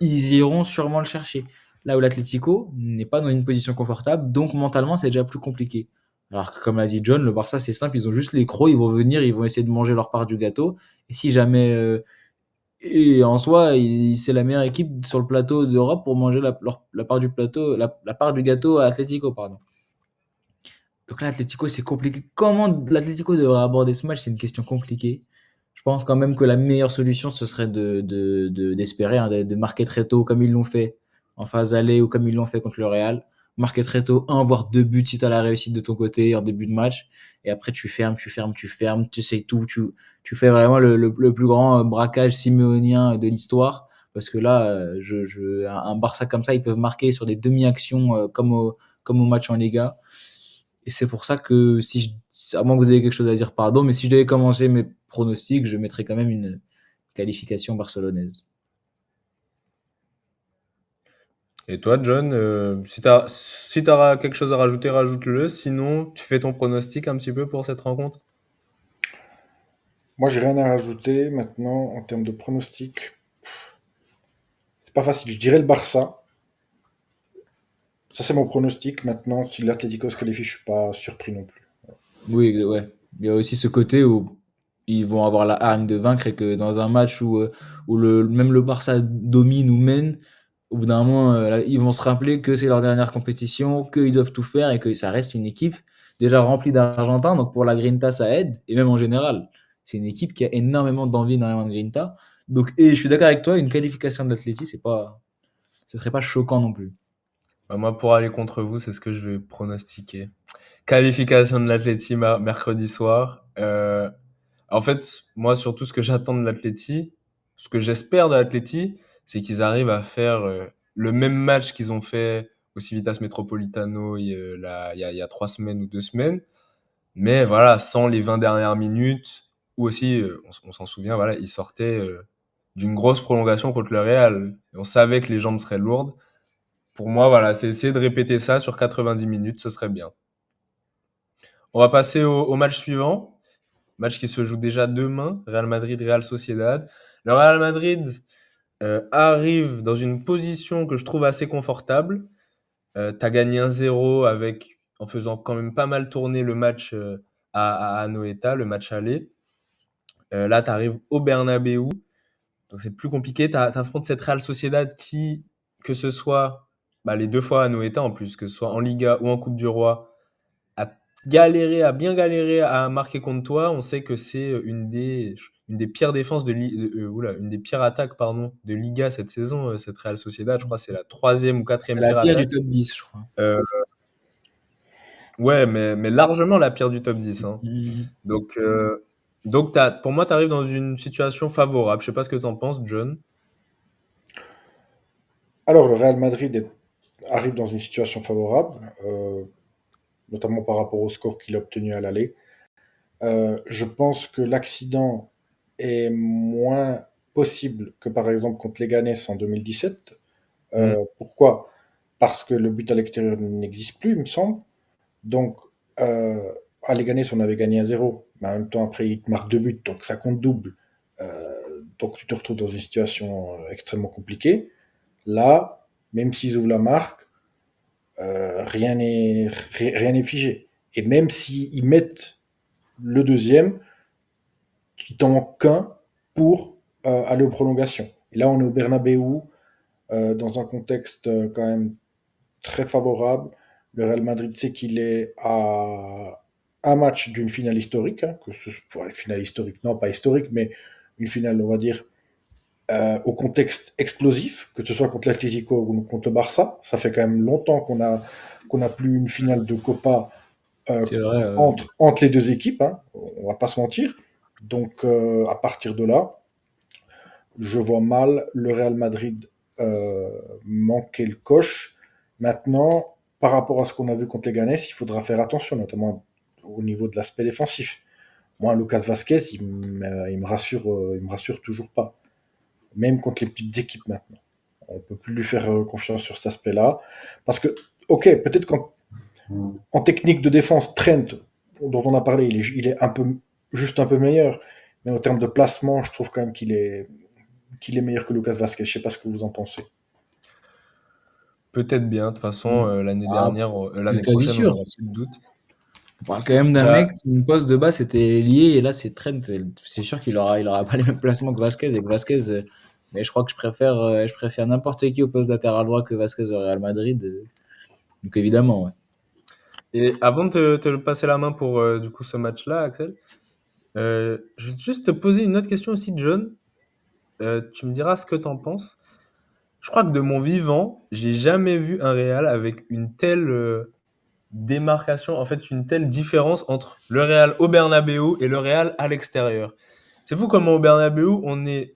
ils iront sûrement le chercher. Là où l'Atlético n'est pas dans une position confortable, donc mentalement, c'est déjà plus compliqué. Alors que comme l'a dit John, le Barça, c'est simple, ils ont juste les crocs, ils vont venir, ils vont essayer de manger leur part du gâteau. Et si jamais... et en soi, c'est la meilleure équipe sur le plateau d'Europe pour manger la part du plateau, la part du gâteau à Atlético, pardon. Donc là, l'Atlético, c'est compliqué. Comment l'Atlético devrait aborder ce match? C'est une question compliquée. Je pense quand même que la meilleure solution, ce serait d'espérer, hein, de marquer très tôt, comme ils l'ont fait en phase aller ou comme ils l'ont fait contre le Real. Marquer très tôt, un voire deux buts si tu as la réussite de ton côté en début de match. Et après, tu sais tout. Tu fais vraiment le plus grand braquage siméonien de l'histoire. Parce que là, un Barça comme ça, ils peuvent marquer sur des demi-actions comme au match en Liga. Et c'est pour ça que à moins que vous ayez quelque chose à dire, pardon, mais si je devais commencer mes pronostics, je mettrais quand même une qualification barcelonaise. Et toi, John, si t'auras quelque chose à rajouter, rajoute-le. Sinon, tu fais ton pronostic un petit peu pour cette rencontre. Moi, j'ai rien à rajouter maintenant en termes de pronostic. C'est pas facile. Je dirais le Barça. Ça, c'est mon pronostic. Maintenant, si l'Atlético se qualifie, je suis pas surpris non plus. Oui, ouais. Il y a aussi ce côté où ils vont avoir la hargne de vaincre et que dans un match où même le Barça domine ou mène, au bout d'un moment, là, ils vont se rappeler que c'est leur dernière compétition, qu'ils doivent tout faire et que ça reste une équipe déjà remplie d'Argentins. Donc pour la Grinta, ça aide. Et même en général, c'est une équipe qui a énormément d'envie, énormément de Grinta. Donc, et je suis d'accord avec toi, une qualification de l'Atleti, ce serait pas choquant non plus. Bah, moi, pour aller contre vous, c'est ce que je vais pronostiquer. Qualification de l'Atleti mercredi soir. En fait, moi, surtout, ce que j'attends de l'Atleti, ce que j'espère de l'Atleti, c'est qu'ils arrivent à faire le même match qu'ils ont fait au Civitas Metropolitano il y a 3 semaines ou 2 semaines, mais voilà, sans les 20 dernières minutes, ou aussi, on s'en souvient, voilà, ils sortaient d'une grosse prolongation contre le Real. Et on savait que les jambes seraient lourdes. Pour moi, voilà, c'est essayer de répéter ça sur 90 minutes, ce serait bien. On va passer au match suivant. Match qui se joue déjà demain, Real Madrid-Real Sociedad. Le Real Madrid arrive dans une position que je trouve assez confortable. Tu as gagné 1-0 en faisant quand même pas mal tourner le match à Anoeta, le match aller. Là, tu arrives au Bernabeu, donc c'est plus compliqué. Tu affrontes cette Real Sociedad qui, que ce soit les deux fois à Anoeta en plus, que ce soit en Liga ou en Coupe du Roi, a bien galéré à marquer contre toi. On sait que c'est une des pires défenses une des pires attaques pardon, de Liga cette saison, cette Real Sociedad. Je crois que c'est la troisième ou quatrième C'est la pire pire du attaque. top 10, je crois. Ouais, mais largement la pire du top 10. Hein. Mhm. Donc pour moi, tu arrives dans une situation favorable. Je sais pas ce que tu en penses, John. Alors, le Real Madrid arrive dans une situation favorable, notamment par rapport au score qu'il a obtenu à l'aller. Je pense que l'accident est moins possible que par exemple contre Leganés en 2017. Mm. Pourquoi? Parce que le but à l'extérieur n'existe plus, il me semble. Donc, à Leganés, on avait gagné 1-0, mais en même temps, après, il te marque 2 buts, donc ça compte double. Donc, tu te retrouves dans une situation extrêmement compliquée. Là, même s'ils ouvrent la marque, rien n'est figé. Et même s'ils mettent le deuxième, il t'en manque qu'un pour aller aux prolongations. Et là, on est au Bernabeu, dans un contexte quand même très favorable. Le Real Madrid sait qu'il est à un match d'une finale historique, hein, finale historique, non pas historique, mais une finale, on va dire, au contexte explosif, que ce soit contre l'Atlético ou contre le Barça. Ça fait quand même longtemps qu'on a plus une finale de Copa C'est vrai. entre les deux équipes, hein, on va pas se mentir. Donc à partir de là, je vois mal le Real Madrid manquer le coche. Maintenant, par rapport à ce qu'on a vu contre les Ganes, il faudra faire attention, notamment au niveau de l'aspect défensif. Moi, Lucas Vasquez, il me rassure toujours pas, même contre les petites équipes maintenant. On peut plus lui faire confiance sur cet aspect-là, parce que, ok, peut-être qu'en technique de défense, Trent, dont on a parlé, il est juste un peu meilleur, mais en termes de placement, je trouve quand même qu'il est meilleur que Lucas Vasquez. Je sais pas ce que vous en pensez. Peut-être bien. De toute façon, Ah, l'année quasi prochaine, on sûr. n'aura plus de doute. On parle quand même d'un mec, son poste de base c'était lié, et là c'est Trent. C'est sûr qu'il aura pas les mêmes placements que Vasquez. Et que Vasquez, mais je crois que je préfère n'importe qui au poste latéral droit que Vasquez au Real Madrid. Donc évidemment, ouais. Et avant de te passer la main pour du coup ce match-là, Axel, je vais juste te poser une autre question aussi, John. Tu me diras ce que tu en penses. Je crois que de mon vivant, j'ai jamais vu un Real avec une telle démarcation, en fait, une telle différence entre le Real au Bernabeu et le Real à l'extérieur. C'est fou comment au Bernabeu, on est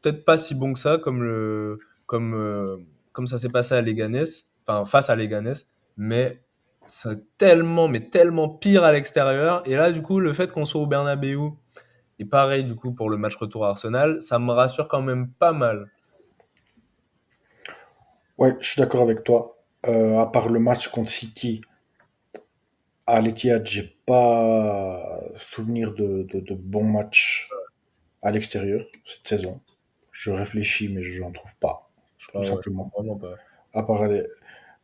peut-être pas si bon que ça, comme, comme ça s'est passé à Leganés, enfin face à Leganés, mais c'est tellement, mais tellement pire à l'extérieur. Et là, du coup, le fait qu'on soit au Bernabeu, et pareil, du coup, pour le match retour à Arsenal, ça me rassure quand même pas mal. Ouais, je suis d'accord avec toi. À part le match contre City à l'Etihad, j'ai pas souvenir de bons matchs à l'extérieur cette saison. Je réfléchis, mais je n'en trouve pas, Je tout crois, ouais, je crois simplement. vraiment pas. À part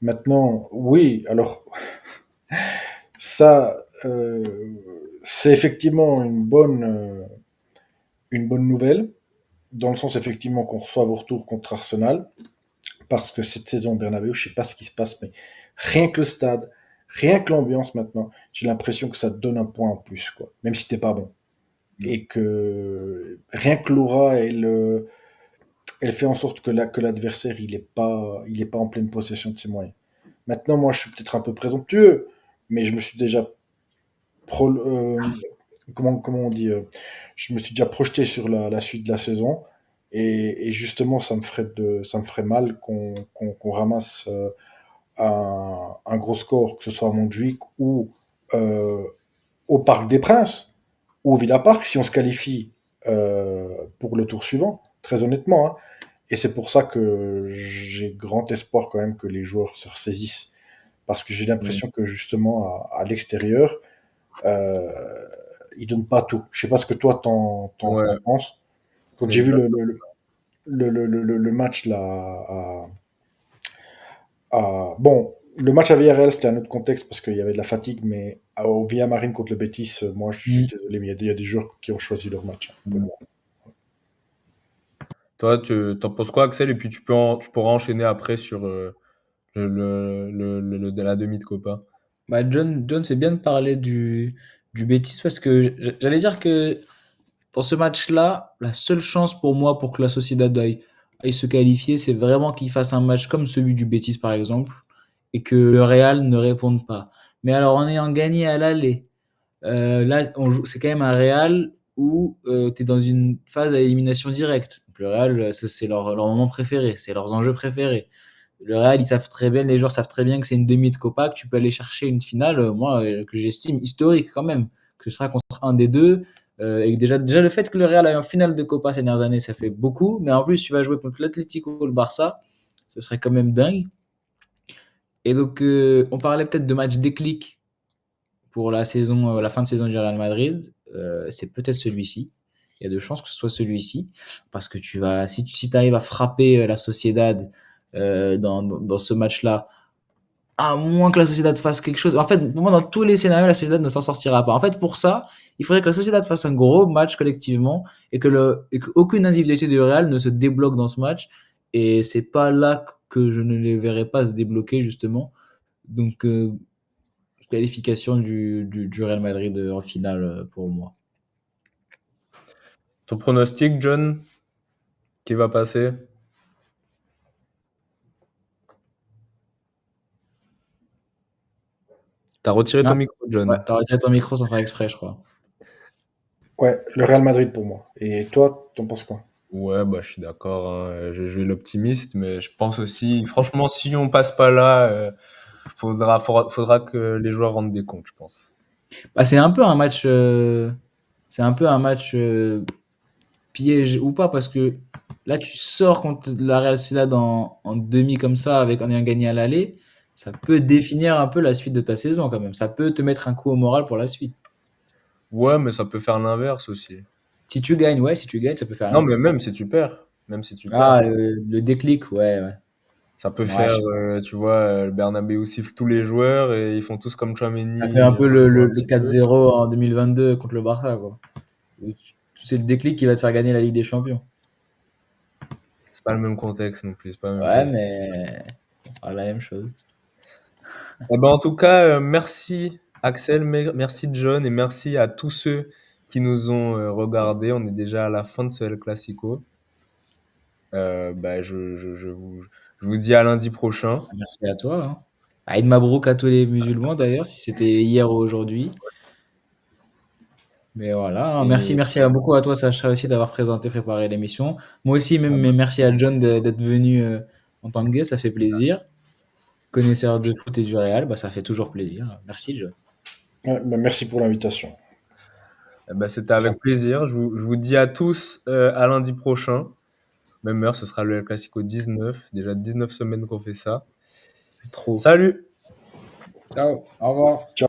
Maintenant, oui, alors ça, c'est effectivement une bonne nouvelle, dans le sens effectivement qu'on reçoit vos retours contre Arsenal, parce que cette saison au Bernabeu, je sais pas ce qui se passe, mais rien que le stade, rien que l'ambiance maintenant, j'ai l'impression que ça te donne un point en plus, quoi, même si t'es pas bon. Mm. Et que rien que l'aura, elle fait en sorte que l'adversaire, il est pas en pleine possession de ses moyens. Maintenant, moi, je suis peut-être un peu présomptueux, mais je me suis déjà comment on dit, je me suis déjà projeté sur la suite de la saison. Et justement, ça me ferait mal qu'on ramasse un gros score, que ce soit à Montjuic ou euh, au Parc des Princes ou au Villa Park, si on se qualifie pour le tour suivant, très honnêtement, hein. Et c'est pour ça que j'ai grand espoir quand même que les joueurs se ressaisissent. Parce que j'ai Mm. l'impression que justement, à l'extérieur, euh, ils donnent pas tout. Je sais pas ce que toi t'en Ouais, penses. Quand c'est j'ai vu exact. le match là, bon, le match à Villarreal, c'était un autre contexte parce qu'il y avait de la fatigue, mais au Villamarine contre le Betis, moi, je suis Mm. désolé, mais il y a des joueurs qui ont choisi leur match, hein, pour Mm. moi. Toi, t'en penses quoi, Axel? Et puis tu pourras enchaîner après sur de la demi de Copa. Bah, John, c'est bien de parler du Betis parce que j'allais dire que dans ce match-là, la seule chance pour moi pour que la Sociedad aille se qualifier, c'est vraiment qu'il fasse un match comme celui du Betis, par exemple, et que le Real ne réponde pas. Mais alors, en ayant gagné à l'aller, là, c'est quand même un Real où tu es dans une phase à élimination directe. Donc, le Real, ça, c'est leur moment préféré, c'est leurs enjeux préférés. Le Real, ils savent très bien, les joueurs savent très bien que c'est une demi de Copa, que tu peux aller chercher une finale, moi, que j'estime historique quand même, que ce sera contre un des deux. Et déjà, le fait que le Real ait en finale de Copa ces dernières années, ça fait beaucoup. Mais en plus, tu vas jouer contre l'Atlético ou le Barça, ce serait quand même dingue. Et donc, on parlait peut-être de match déclic pour la saison, la fin de saison du Real Madrid. C'est peut-être celui-ci. Il y a de chances que ce soit celui-ci, parce que si tu arrives à frapper la Sociedad dans ce match-là, à moins que la Sociedad fasse quelque chose. En fait, pour moi, dans tous les scénarios, la Sociedad ne s'en sortira pas. En fait, pour ça, il faudrait que la Sociedad fasse un gros match collectivement et qu'aucune individualité du Real ne se débloque dans ce match. Et c'est pas là que je ne les verrai pas se débloquer, justement. Donc, qualification du Real Madrid en finale pour moi. Ton pronostic, John, qui va passer? T'as retiré ton Ah, micro, ouais, John. t'as retiré ton micro sans faire exprès, je crois. Ouais, le Real Madrid pour moi. Et toi, t'en penses quoi? Ouais, bah, je suis d'accord, hein. Je vais l'optimiste, mais je pense aussi, franchement, si on passe pas là, faudra que les joueurs rendent des comptes, je pense. Bah, c'est un peu un match piège ou pas parce que là tu sors contre la Real Sociedad en demi comme ça en ayant gagné à l'aller, ça peut définir un peu la suite de ta saison quand même. Ça peut te mettre un coup au moral pour la suite. Ouais, mais ça peut faire l'inverse aussi. Si tu gagnes, ouais, si tu gagnes, ça peut faire Non, un. mais même si tu perds, même si tu perds, Ah, le déclic, ouais, ouais. ça peut Ouais, faire, je sais pas. tu vois, le Bernabéu siffle tous les joueurs et ils font tous comme Ça fait Tchouaméni un et peu rejoue un le petit peu. 4-0 en 2022 contre le Barça, quoi. C'est le déclic qui va te faire gagner la Ligue des Champions. C'est pas le même contexte non plus, c'est pas la même Ouais, chose. mais pas la même chose. Eh ben, en tout cas, merci Axel, merci John et merci à tous ceux qui nous ont regardés. On est déjà à la fin de ce El Clasico. Bah, je vous dis à lundi prochain. Merci à toi, hein. Aïd Mabrouk à tous les musulmans d'ailleurs, si c'était hier ou aujourd'hui. Mais voilà, hein. Et Merci beaucoup à toi, Sacha, aussi d'avoir préparé l'émission. Moi aussi, même, ah mais bah, merci à John d'être venu en tant que guest, ça fait plaisir. Connaisseur de foot et du Real, bah, ça fait toujours plaisir. Merci, John. Ouais, bah, merci pour l'invitation. eh ben, c'était C'est avec sympa. plaisir. Je vous dis à tous à lundi prochain. Même heure, ce sera le El Clasico 19. Déjà 19 semaines qu'on fait ça. C'est trop. Salut! Ciao, au revoir. Ciao.